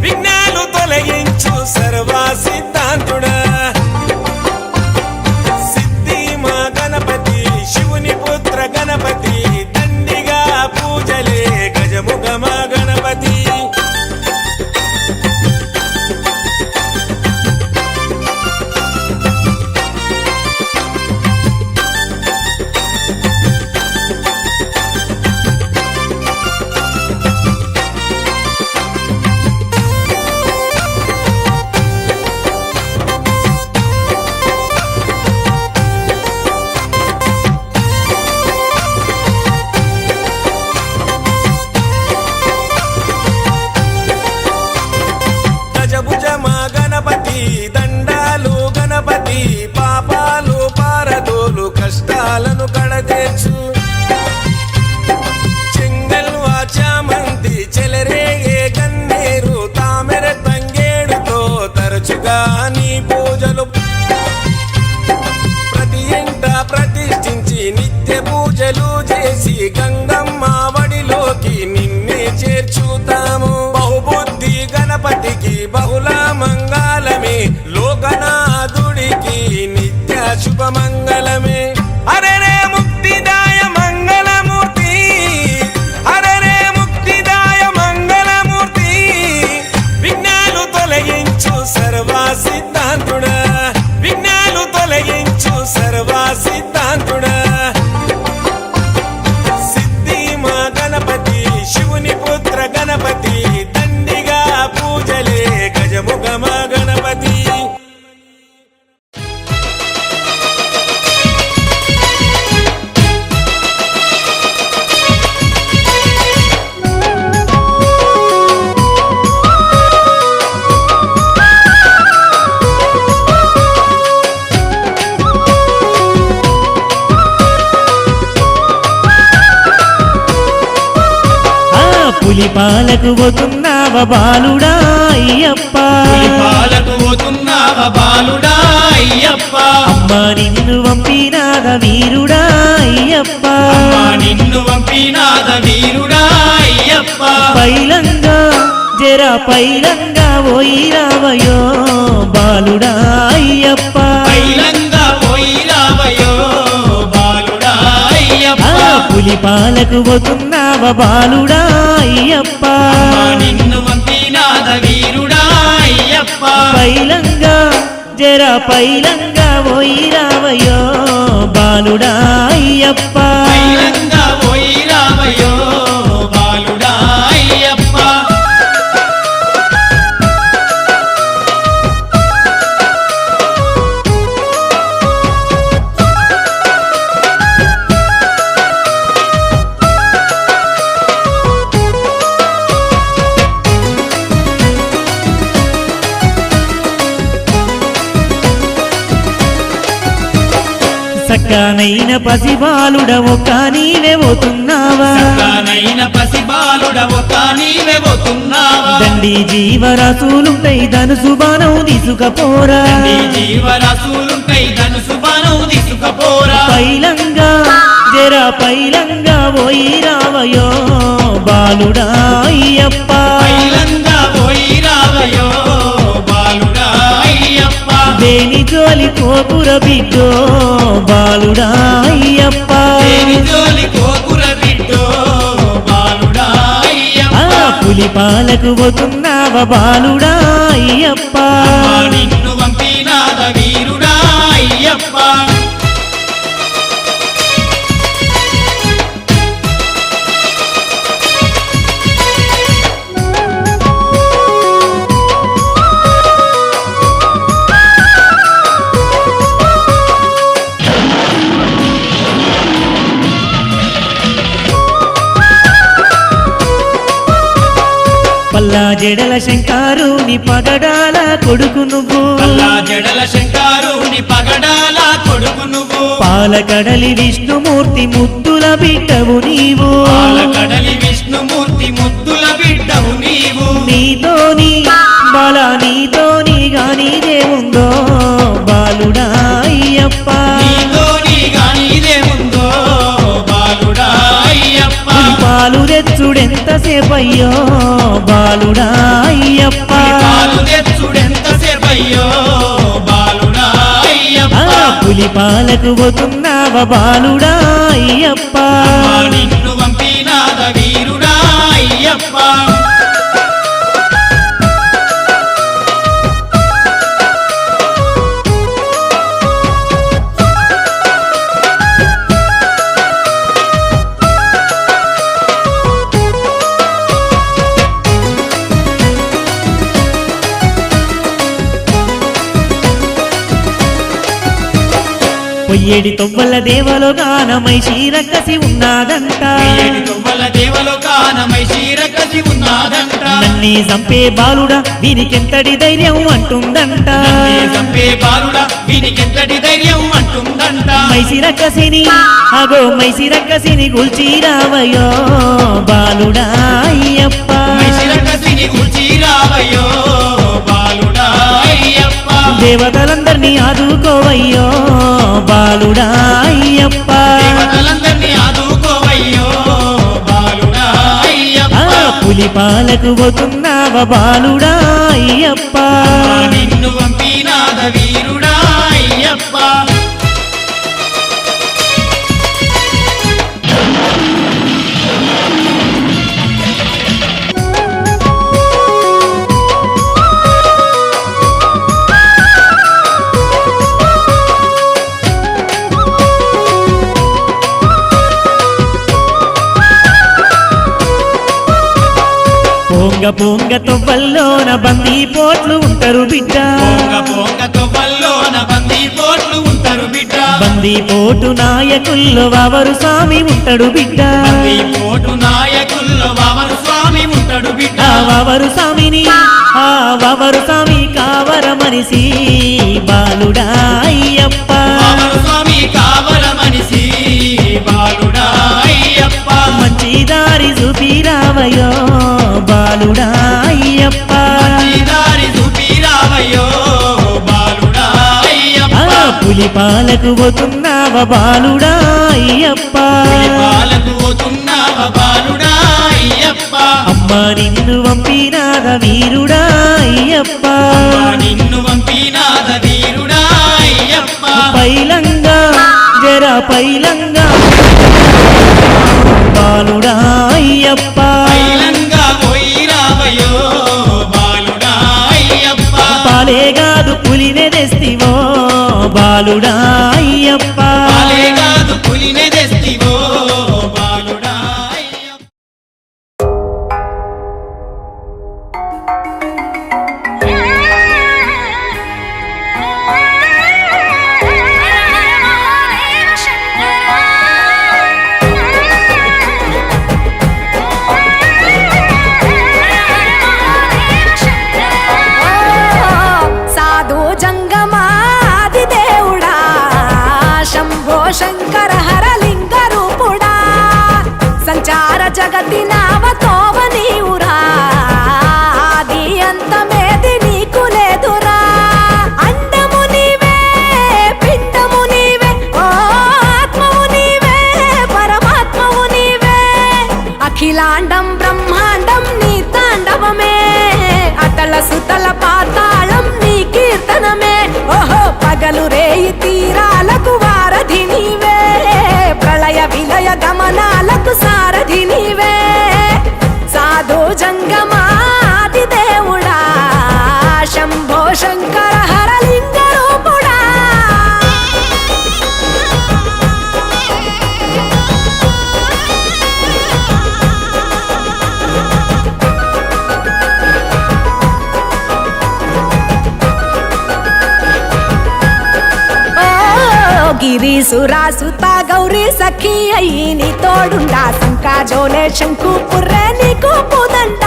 విఘ్నాలు తొలగించు సర్వ సిద్ధాంతుడా సిద్ధి మా గణపతి శివుని పుత్ర గణపతి దండిగా పూజలే గజముఖ మా గణపతి గజభుజ మా గణపతి దండాలు గణపతి పాపాలు పారదోలు కష్టాలను కడతీర్చు చెంగల్వా చామంతి చెలరేగే గన్నేరు తామెర తంగేడుతో తరచుగా నీ పూజలు ప్రతి ఇంట ప్రతిష్ఠించి నిత్య పూజలు చేసి గంగమ్మ వడిలోకి నిన్నే చేర్చుతాము బహుబుద్ధి గణపతికి బహుళ మంగళమే లోకనాథుడికి నిత్య శుభమంగళమే అరే రే ముక్తిదాయ మంగళమూర్తి అరే రే ముక్తిదాయ మంగళమూర్తి విఘ్నాలు తొలగించు సర్వ సిద్ధాంతుడా విఘ్నాలు తొలగించు సర్వ సిద్ధాంతుడా సిద్ధి మా గణపతి శివుని పుత్ర గణపతి దండిగా పూజలే గజముఖ మా గణపతి పులిపాలకు పోతున్నావ బాలుడా అయ్యప్ప పాలకు పోతున్నావ బాలుడా అయ్యప్ప అమ్మ నిన్ను పంపినాద వీరుడా అయ్యప్ప నిన్ను పంపినాద వీరుడా అయ్యప్ప పైలంగా జర పైలంగా పోయి రావయో బాలుడా అయ్యప్ప పైలంగా పోయి రావయో బాలుడా అయ్యప్ప పులిపాలకు పోతున్నావ బాలుడా అయ్యప్ప నిన్ను పంపినాద వీరుడా అయ్యప్ప పైలంగా జర పైలంగా పోయి రావయో బాలుడా అయ్యప్ప పైలంగా పోయి రావయ్యో బాలుడా అయ్యప్ప సక్కనైన పసిబాలుడ ఒక నీవే పోతున్నావా సక్కనైన పసిబాలుడవు నీవే పోతున్నావా దండి జీవరాశులుంటాయి ధనుసు బాణం తీసుకపోరా నీ జీవరాశులుంటాయి ధనుసు బాణం తీసుకపోరా పైలంగా జరా పైలంగా పోయి రావయో బాలుడా అయ్యప్ప పైలంగా పోయి రావయ్యో బాలుడా అయ్యప్ప దేని జోలి కోపుర బిడ్డో బాలుడా అయ్యప్ప దేని జోలి కోకుర బిడ్డో బాలుడా అయ్యప్ప పులి పాలకు పోతున్నావా బాలుడా అయ్యప్ప అమ్మా నిన్ను పంపినాద వీరుడా అయ్యప్ప పల్లా జడల శంకారుని పగడాల కొడుకు నువ్వు అల్లా జడల శంకారుని పగడాల కొడుకు నువ్వు పాలకడలి విష్ణుమూర్తి ముద్దుల బిడ్డవు నీవు పాలకడలి విష్ణుమూర్తి ముద్దుల బిడ్డవు నీవు నీతోని బల నీతోని గాని దేవుందో బాలుడా అయ్యప్ప నీతోని గానిదేముందో బాలుడా అయ్యప్ప పాలు తెచ్చుడెంతసేపయ్యో బాలుడా అయ్యప్ప పాలు తెచ్చుడెంతసేపయ్యో బాలుడా అయ్యప్ప పులి పాలకు పోతున్నావా బాలుడా అయ్యప్ప అమ్మా నిన్ను పంపినాద వీరుడా అయ్యప్ప పొయ్యేడి తొవ్వల దేవలో గానమై శ్రీరక్కసి ఉన్నాదంట ఏడు తొవ్వల దేవలో కానమై శీరకసి ఉన్నాదంట నన్నే చంపే బాలుడా వీనికెంతటి ధైర్యం అంటుందంట నన్నే చంపే బాలుడా వీనికెంతటి ధైర్యం అంటుందంట మైసిరక్కసిని అగో మైసిరక్కసిని గుల్చి రావయో బాలుడా అయ్యప్ప శిరకసిని కూర్చి రావయ్యో బాలుడా అయ్యప్ప దేవతలందరినీ ఆదుకోవయ్యో బాలుడా అయ్యప్ప దేవతలందరినీ ఆదుకోవయ్యో బాలుడా అయ్యప్ప పులి పాలకు పోతున్నావా బాలుడా అయ్యప్ప అమ్మా నిన్ను పంపినాద వీరుడా అయ్యప్ప పొంగ పొంగ తొవ్వల్లోన బందీ పోట్లు ఉంటారు బిడ్డ పొంగ పొంగ తొవ్వల్లోన బందీ పోట్లు ఉంటారు బిడ్డ బందీ పోటు నాయకుల్లో వావరు స్వామి ఉంటాడు బిడ్డ బందీ పోటు నాయకుల్లో వామన స్వామి ఉంటాడు బిడ్డ ఆ వావరు స్వామిని ఆ వావరు స్వామి కావర మనిషి బాలుడా అయ్యప్ప వామన స్వామి కావల మనిషి బాలుడా అయ్యప్ప మంచి దారి చూపిరావయో బాలుడా అయ్యప్ప ఈ దారి చూపి రావయ్యో బాలుడా అయ్యప్ప పులి పాలకు పోతున్నావా బాలుడా అయ్యప్ప పాలకు పోతున్నావా బాలుడా అయ్యప్ప అమ్మ నిన్ను పంపినాద వీరుడా అయ్యప్ప అమ్మా నిన్ను పంపినాద వీరుడా అయ్యప్ప పైలంగా జరా పైలంగా బాలుడా అయ్యప్ప పైలంగా పోయి రావయ్యో బాలుడా అయ్యప్ప పాలే కాదు పులినే తెస్తివో బాలుడా అయ్యప్ప పాలే పులినే తెస్తివో బాలుడా అయ్యప్ప. సాధు జంగమాది దేవుడా శంభో శంకర హరలింగ రూపుడా సంచార జగతి నావతోవ నీవురా ఆది అంతమేది నీకు లేదురా అండము నీవే పిండము నీవే ఓ ఆత్మవు నీవే పరమాత్మవు నీవే అఖిలాండం బ్రహ్మాండం నీ తాండవమే అతల సుతల పాతాళం నీ కీర్తనమే ఓహో పగలు రేయి తీరాలకు వారధి నీవే ప్రళయ విలయ గమనాలకు సారథి నీవే సాధు జంగమాది దేవుడా శంభో శంకర హరలింగ రూపుడా గిరీసురాసుత గౌరీ సఖి అయ్యి నీ తోడుండా సంకాజోలే శంకు పుర్రే నీకు పుదండ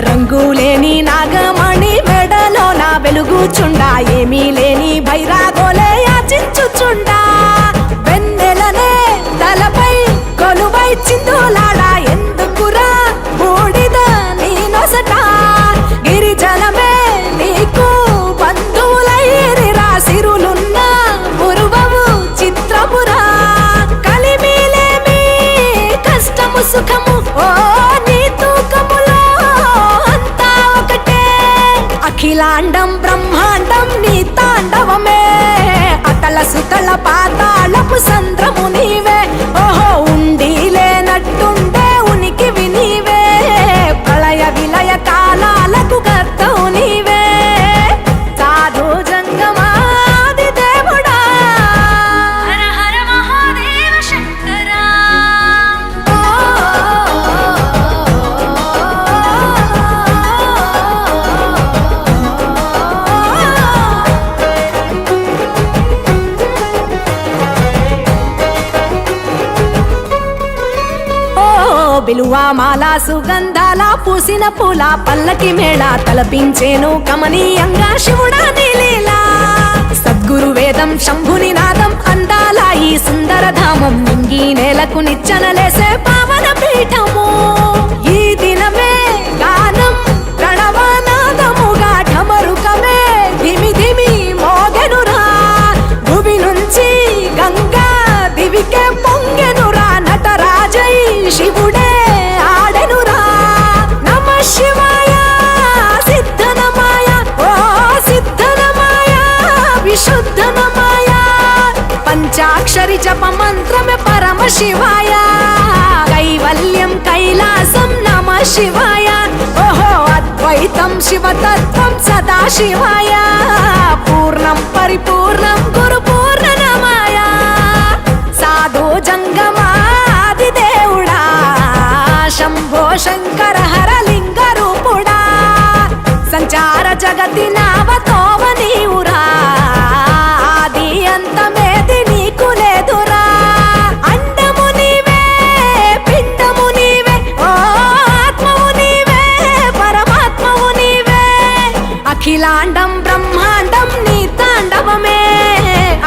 రంగులేని నాగమణి మెడలో నా వెలుగుచుండా ఏమీ లేని భైరాగోలే యాచించుచుండా వెన్నెలనే తలపై కొలువై చిందులాడా ఎందుకురా బూడిద నీ నొసట గిరిజనమే నీకు బంధువులైరిరా సిరులున్న పురువవు చిత్రపురా కలిమిలేమి కష్టము సుఖము ఓ నీ తూకములో అంతా ఒకటే అఖిలాండం బ్రహ్మాండం నీ తాండవమే అతల సుతల పాతాళపు సంద్రము నీవే ఓహో ఉండి లేనట్టుండే ఉనికివి నీవే ప్రళయ విలయ కాలాలకు కర్తవు నీవే సాధు జంగమాది దేవుడా హర హర మహాదేవ శంకరా బిలువా మాల సుగంధాల పూసిన పూల పల్లకి మేళ తలపించేను కమనీయంగా శివుడా నీలీలా సద్గురు వేదం శంభుని నాదం అందాల ఈ సుందర ధామం నింగి నేలకు నిచ్చనలేసే పావన పీఠము ఈ దినమే గానం ప్రణవనాదముగా ఢమరుకమే ధిమి ధిమి మోగెనురా భూమి నుంచి గంగా దివికే పొంగెనురా నటరాజై శివుడే ఆడెనురా నమ శివాయ సిద్ధనమాయ ఓ సిద్ధనమాయ విశుద్ధనమాయ పంచాక్షరి జప మంత్రమే పరమ శివాయ కైవల్యం కైలాసం నమ శివాయ ఓహో అద్వైతం శివతత్వం సదా శివాయ పూర్ణం పరిపూర్ణం గురు పూర్ణనమాయ సాధు జంగమాది దేవుడా శంభో శంకర హరలింగ రూపుడా సంచార జగతి నావతోవ నీవురా ఆది అంతమేది నీకు లేదురా అండము నీవే పిండము నీవే ఓ ఆత్మవు నీవే పరమాత్మవు నీవే అఖిలాండం బ్రహ్మాండం నీ తాండవమే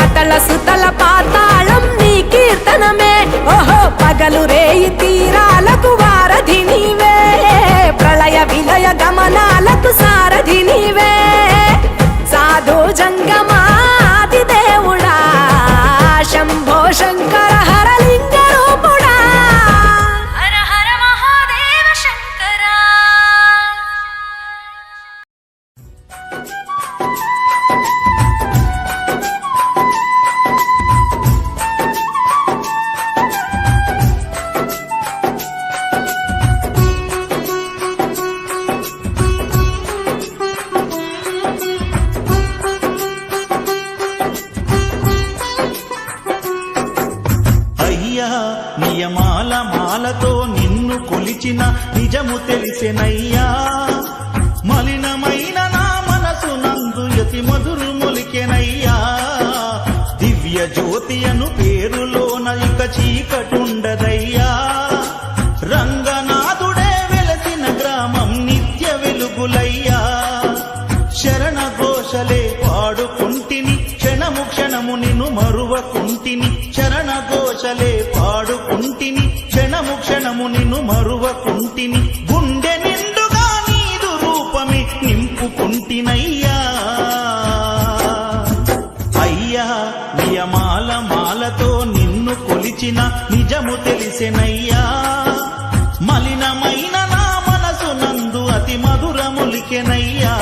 అతల సుతల పాతాళం నీ కీర్తనమే ఓహో పగలు రేయి తీరాలకు వారధి నీవే ప్రళయ విలయ గమనాలకు సారథి నీవే సాధు జంగమాది దేవుడా శంభో శంకర హరలింగ రూపుడా హర హర మహాదేవ శంకరా వెలసెనయ్యా మలినమైన నా మనసు నందు యతి మధురు మొలికెనయ్యా దివ్య జ్యోతి అను పేరులోన ఇక చీకటుండదయ్యా రంగనాథుడే వెలసిన గ్రామం నిత్య వెలుగులయ్యా శరణ ఘోషలే పాడుకుంటిని క్షణము క్షణము నిన్ను మరువకుంటిని శరణ ఘోషలే పాడుకుంటిని క్షణము క్షణము నిన్ను మరువకుంటిని గుండె నిండుగా నీదు రూపమే నింపుకుంటినయ్యా అయ్యా నియమాల మాలతో నిన్ను కొలిచిన నిజము తెలిసెనయ్యా మలినమైన నా మనసు నందు అతి మధురములికెనయ్యా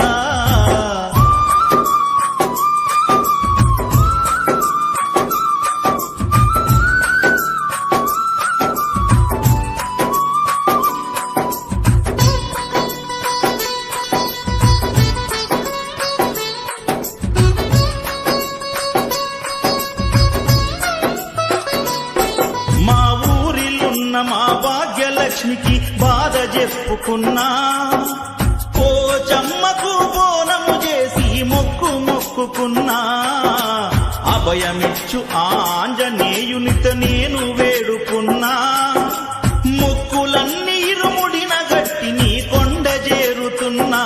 మా ఊరిలున్న మా భాగ్యలక్ష్మికి బాధ చెప్పుకున్నా పోచమ్మకు బోనము చేసి మొక్కుకున్నా అభయమిచ్చు ఆంజనేయునితో నేను వేడుకున్నా మొక్కులన్నీ ఇరుముడిన గట్టి నీ కొండ చేరుతున్నా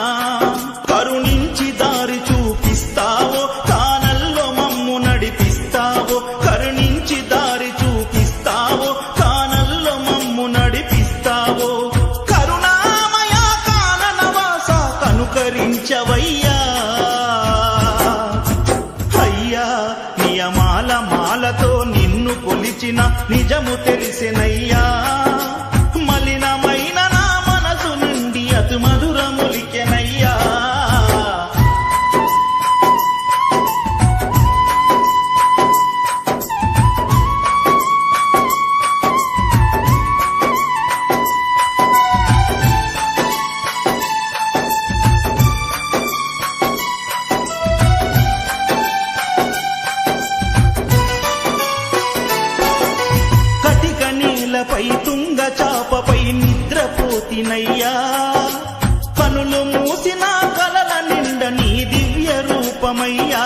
కరుణించి దారి చూపిస్తావో కానల్లో మమ్ము నడిపిస్తావో కరుణించి దారి చూపిస్తావో కానల్లో మమ్ము నడిపిస్తావో కరుణామయ కాననవాస కనుకరించవయ్యా అయ్యా నియమాల మాలతో నిన్ను కొలిచిన నిజము తెలిసెనయ్యా మలినమైన నా మనసు నుండి అతి మధురములికెనయ్యా కటిక నీలపై తుంగ చాపపై నిద్రపోతినయ్యా కనులు మూసిన కలల నిండ నీ దివ్య రూపమయ్యా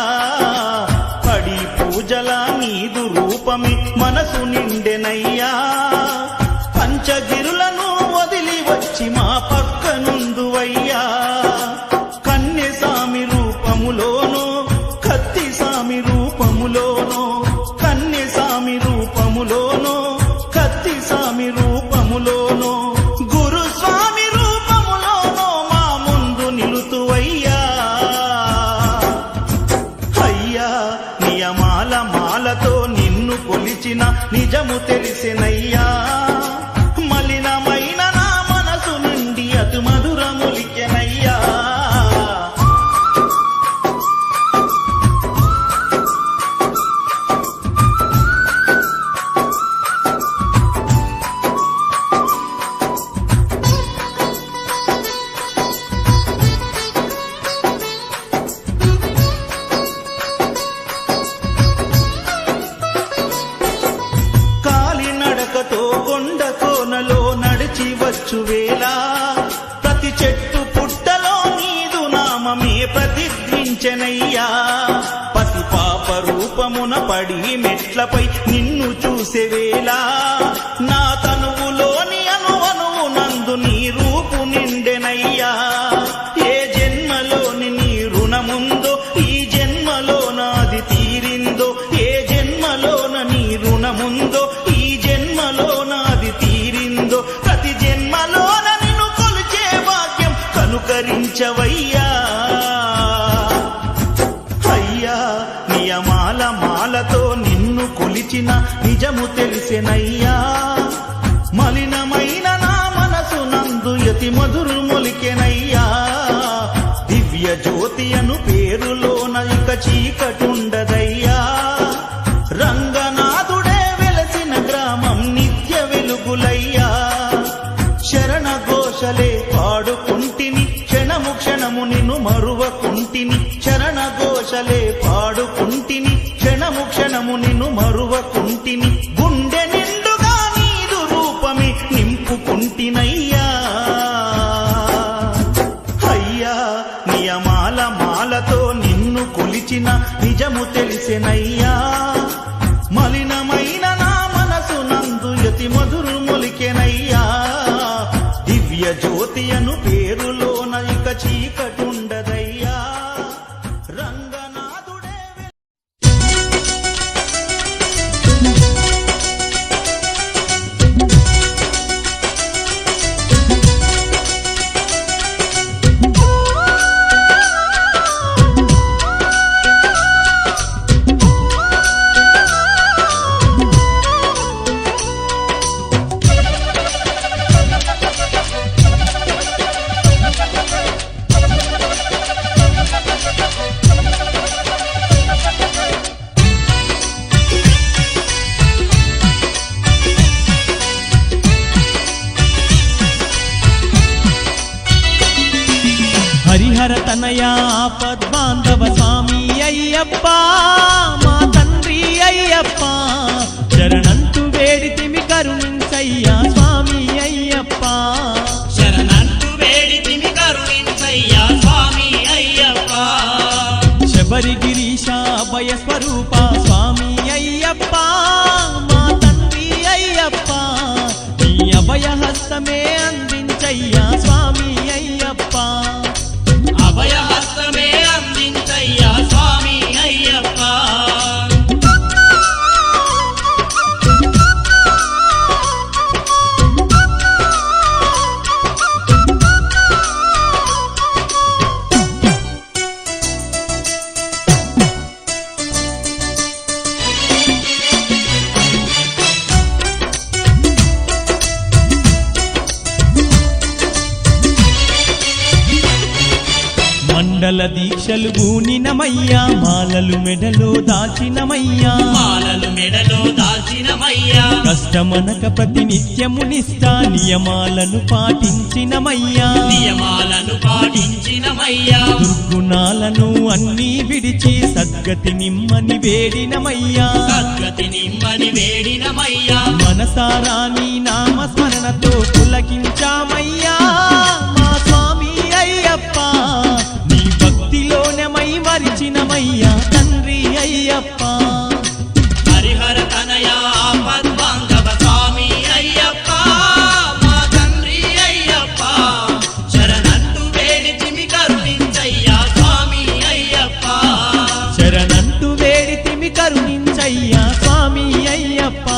పడి పూజల నీదు రూపమే మనసు నిండెనయ్యా పంచగిరులను వదిలి వచ్చి మా పక్క నుందువయ్యా కన్నె సామి రూపములోనో కత్తి సామి రూపములోనో కన్నె సామి రూపములోనో కత్తి సామి రూపములోనో గురుస్వామి రూపములోనో మా ముందు నిలుతువయ్యా అయ్యా నియమాల మాలతో నిన్ను కొలిచిన నిజము తెలిసెనయ్యా మలినమైన నా మనసు నుండి అతి మధురములికెనయ్యా కాలినడకతో కొండ కోనలో నడిచి వచ్చు వేళ ప్రతి చెట్టు పుట్టలో నీదు నామమే ప్రతిధ్వించెనయ్యా పసి పాప రూపమున పడి మెట్లపై నిన్ను చూసే వేళ నా తనువులోని అనువనువు నందు నీ రూపు నిండెనయ్యా ఏ జన్మలోని నీ రుణముందో ఈ జన్మలో నాది తీరిందో ఏ జన్మలోన నీ రుణముందో ఈ జన్మలో నాది తీరిందో ప్రతి జన్మలోన నిన్ను కొలిచే భాగ్యం కనుకరించవయ్యా అయ్యా నియమాల మాలతో నిన్ను కొలిచిన నిజము తెలిసెనయ్యా మలినమైన నా మనసు నందు యతి మధురు మొలికెనయ్యా దివ్య జ్యోతి అను పేరులోన ఇక చీకటుండదయ్యా రంగనాథుడే వెలసిన గ్రామం నిత్య వెలుగులయ్యా శరణ ఘోషలే పాడుకుంటిని క్షణము క్షణము నిన్ను మరువకుంటిని శరణ ఘోషలే పాడుకుంటిని క్షణము క్షణము నిన్ను మరువకుంటిని గుండె నిండుగా నీదు రూపమే నింపుకుంటినయ్యా మాలతో నిన్ను కొలిచిన నిజము తెలిసెనయ్యా మలినమైన నా మనసు నందు యతి మధురు మొలికెనయ్యా దివ్య జ్యోతి అను పేరులోన ఇక చీకటుండదయ్యా రంగనాథుడే హరిహర తనయా పద్మాంధవ స్వామి అయ్యప్ప మా తండ్రి అయ్యప్ప శరణంతు వేడితిమి కరుణించయ్యా స్వామి అయ్యప్ప శరణంటూ వేడితిమి కరుణించయ్యా స్వామి అయ్యప్ప శబరిగిరీశ అభయ స్వరూప స్వామి అయ్యప్ప మా తండ్రి అయ్యప్ప నీ అభయ హస్తమే అందించయ్యా స్వామి అయ్యప్ప అభయహస్తమే అందించయ్యా స్వామి అయ్యప్ప మండల దీక్షలు గూనినమయ్యా మాలలు మెడలో దాచినమయ్యా మాలలు మెడలో దాల్చినమయ్యా కష్టమనక ప్రతి నిత్యము నిష్ఠా నియమాలను పాటించినమయ్యా నియమాలను పాటించినమయ్యా దుర్గుణాలను అన్నీ విడిచి సద్గతి నిమ్మని వేడినమయ్యా సద్గతి నిమ్మని వేడినమయ్యా మనసారా నీ నామస్మరణతో పులకించామయ్యా మా స్వామి అయ్యప్ప నీ భక్తిలోనే మై మరిచినమయ్యా తండ్రి అయ్యప్ప హరిహర తనయా పద్మాంధవ స్వామి అయ్యప్ప మా తండ్రి అయ్యప్ప శరణంటూ వేడితిమి కరుణించయ్యా స్వామి అయ్యప్ప శరణంటూ వేడితిమి కరుణించయ్యా స్వామి అయ్యప్ప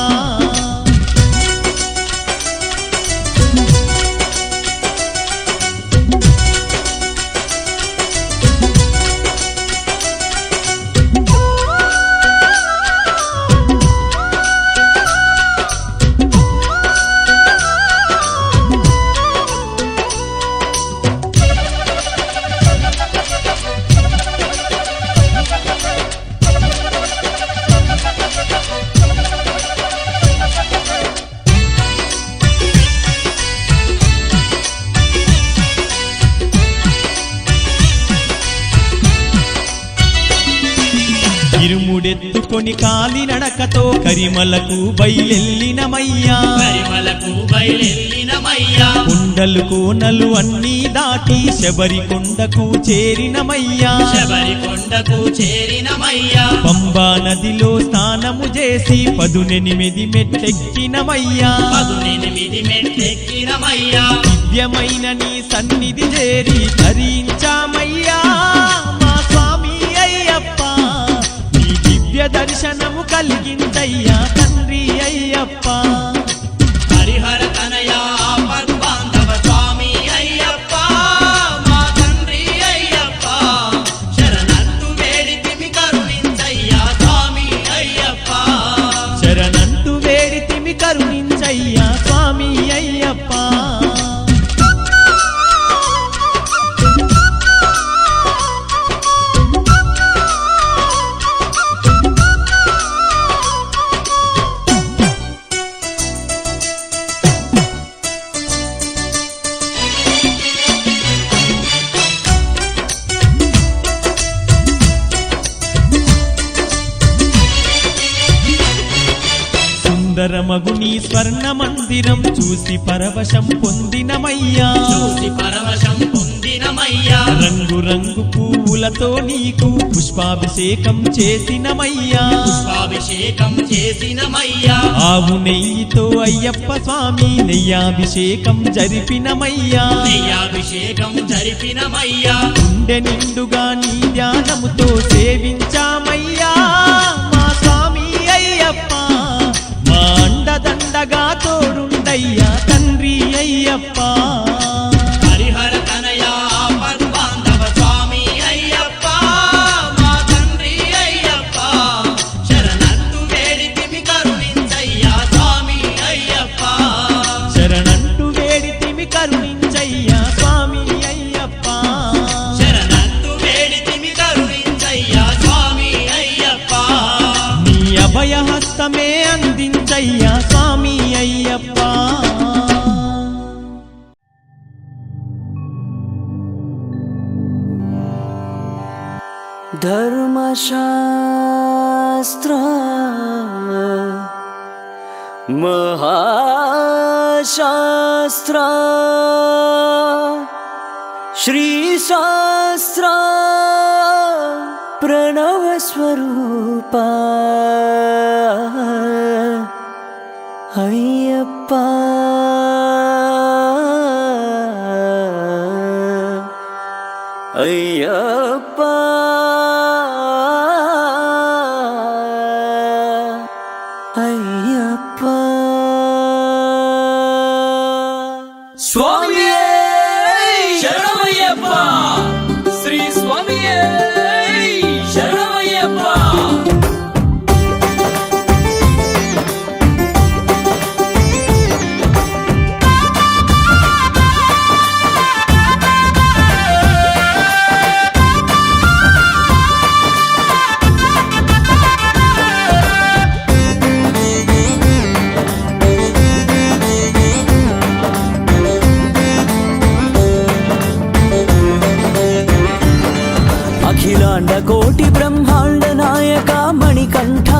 ఇరుముడెత్తుకొని కాలి నడకతో కరిమలకు బయలెల్లినమయ్యా కరిమలకు బయలెల్లినమయ్యా కొండలు కోనలు అన్నీ దాటి శబరి కొండకు చేరినమయ్యా శబరి కొండకు చేరినమయ్యా పంబా నదిలో స్నానము చేసి 18 మెట్టెక్కినమయ్యా 18 మెట్లెక్కినమయ్యా దివ్యమైన నీ సన్నిధి చేరి ధరించామయ్యా మా స్వామి అయ్యప్ప నీ దివ్య దర్శనము కలిగిందయ్యా తండ్రి అయ్యప్ప హరిహర తనయా పద్మాంధవ స్వామి అయ్యప్ప మా తండ్రి అయ్యప్ప శరణంటూ వేడితిమి కరుణించయ్యా స్వామి అయ్యప్ప శరణంటూ వేడితిమి కరుణించయ్యా స్వామి అయ్యప్ప సుందరమగు నీ స్వర్ణ మందిరం చూసి పరవశం పొందినమయ్యా చూసి పరవశం పొందిన చేసినమయ్యా రంగు రంగు పువ్వులతో నీకు పుష్పాభిషేకం చేసినమయ్యా పుష్పాభిషేకం చేసినమయ్యా ఆవు నెయ్యితో అయ్యప్ప స్వామి నెయ్యాభిషేకం జరిపినమయ్యా నెయ్యాభిషేకం జరిపినమయ్యా గుండె నిండుగా నీ ధ్యానముతో సేవించామయ్యా మా స్వామి అయ్యప్ప మా అండదండగా తోడుండయ్యా తండ్రి అయ్యప్ప హరిహర తనయా పద్మాంధవ స్వామి అయ్యప్ప మా తండ్రి అయ్యప్ప శరణంటూ వేడితిమి కరుణించయ్యా స్వామి అయ్యప్ప శరణంటూ వేడితిమి కరుణించయ్యా స్వామి అయ్యప్ప శరణంటూ వేడితిమి కరుణించయ్యా స్వామి అయ్యప్ప నీ అభయహస్తమే అందించయ్యా స్వామి అయ్యప్ప ధర్మశాస్త్ర మహాశాస్త్ర శ్రీశాస్త్ర ప్రణవస్వరూప అయ్యప్ప అయ్యప్ప అయ్యప్ప స్వామియే శరణమయ్యప్ప శ్రీ స్వామియే శరణమయ్యప్ప అఖిలాండ కోటి బ్రహ్మాండ నాయక మణికంఠ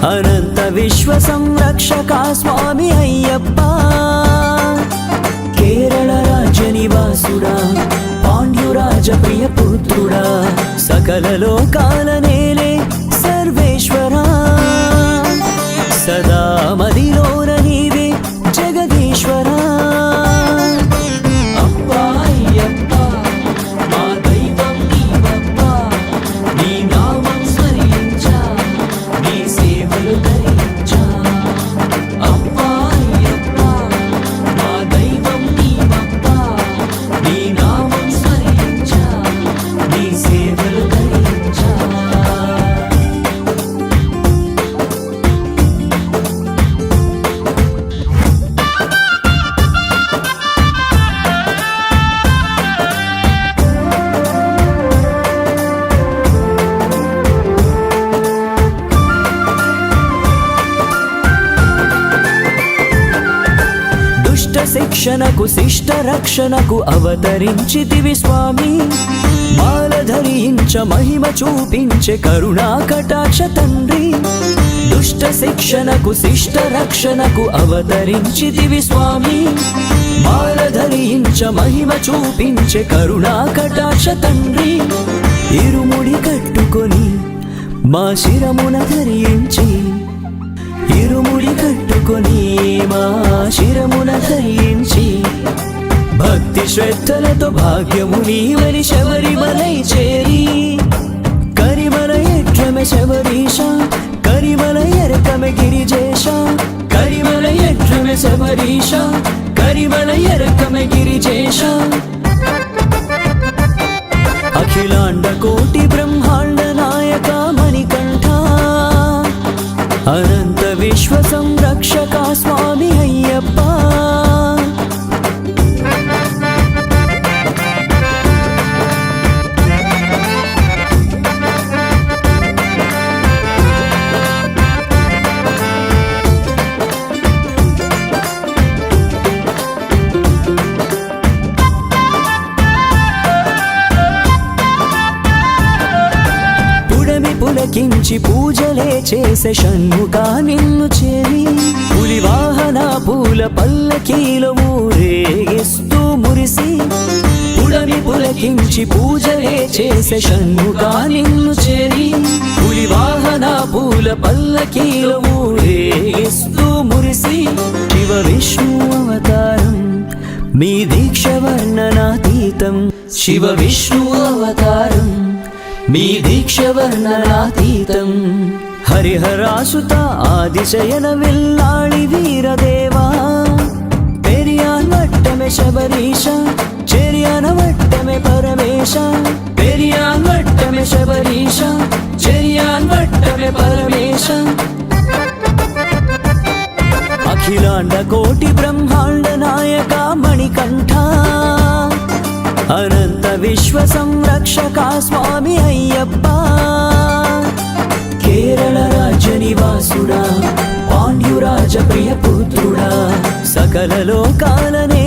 అనంత విశ్వ సంరక్షక స్వామి అయ్యప్ప కేరళ రాజ్య నివాసుడా పాండ్యురాజ ప్రియ పుత్రుడా సకల లోకాల నేలే సర్వేశ్వరా సదా మదిలోన నీవే జగదీశ్వరా అప్పా అయ్యప్ప మా దైవం నీవప్ప నీ నామం స్మరించా నీ సేవలు ధరించా అప్పా అయ్యప్ప మా దైవం నీవప్ప నీ నామం స్మరించా నీ సేవలు ధరించా దుష్ట శిక్షణకు శిష్ట రక్షణకు అవతరించితివి స్వామి మాల ధరించ మహిమ చూపించే కరుణా కటాక్ష తండ్రి దుష్ట శిక్షణకు శిష్ట రక్షణకు అవతరించితివి స్వామి మాల ధరించ మహిమ చూపించే కరుణా కటాక్ష తండ్రి ఇరుముడి కట్టుకొని మా శిరమున ధరించి ఇరుముడి కట్టుకొని మా శిరమున ధరించి భక్తి శ్రద్ధలతో భాగ్యము నీవని శబరిమలై చేరి కరిమల ఎట్రమె శబరీష కరిమల ఎరకమె గిరిజేష కరిమల ఎట్రమె శబరీష కరిమల ఎరకమె గిరిజేష అఖిలాండ కోటి బ్రహ్మాండ నాయక మణికంఠ అనంత విశ్వ సంరక్షక స్వామి అయ్యప్ప పులకించి పూజలే చేసే షణ్ముఖ నిన్ను చేరి పులి వాహన పూల పల్లకీలో ఊరేగిస్తూ మురిసి పుడమి పులకించి పూజలే చేసే షణ్ముగా నిన్ను చేరి పులి వాహన పూల పల్లకీలో ఊరేగిస్తూ మురిసి శివ విష్ణు అవతారం మీ దీక్ష వర్ణనాతీతం శివ విష్ణు అవతారం మీ దీక్ష వర్ణనాతీతం హరిహరాసుత ఆదిశయన విల్లాళి వీరదేవా పెరియాన్ వట్టమే శబరీష చెరియాన వట్టమే పరమేశ పెరియాన్ వట్టమే శబరీష చెరియాన్ వట్టమే పరమేశ అఖిలాండ కోటి బ్రహ్మాండ నాయక మణికంఠ అనంత విశ్వ సంరక్షక స్వామి అయ్యప్ప కేరళ రాజ్య నివాసుడా పాండ్యురాజ ప్రియ పుత్రుడా సకల లోకాలనే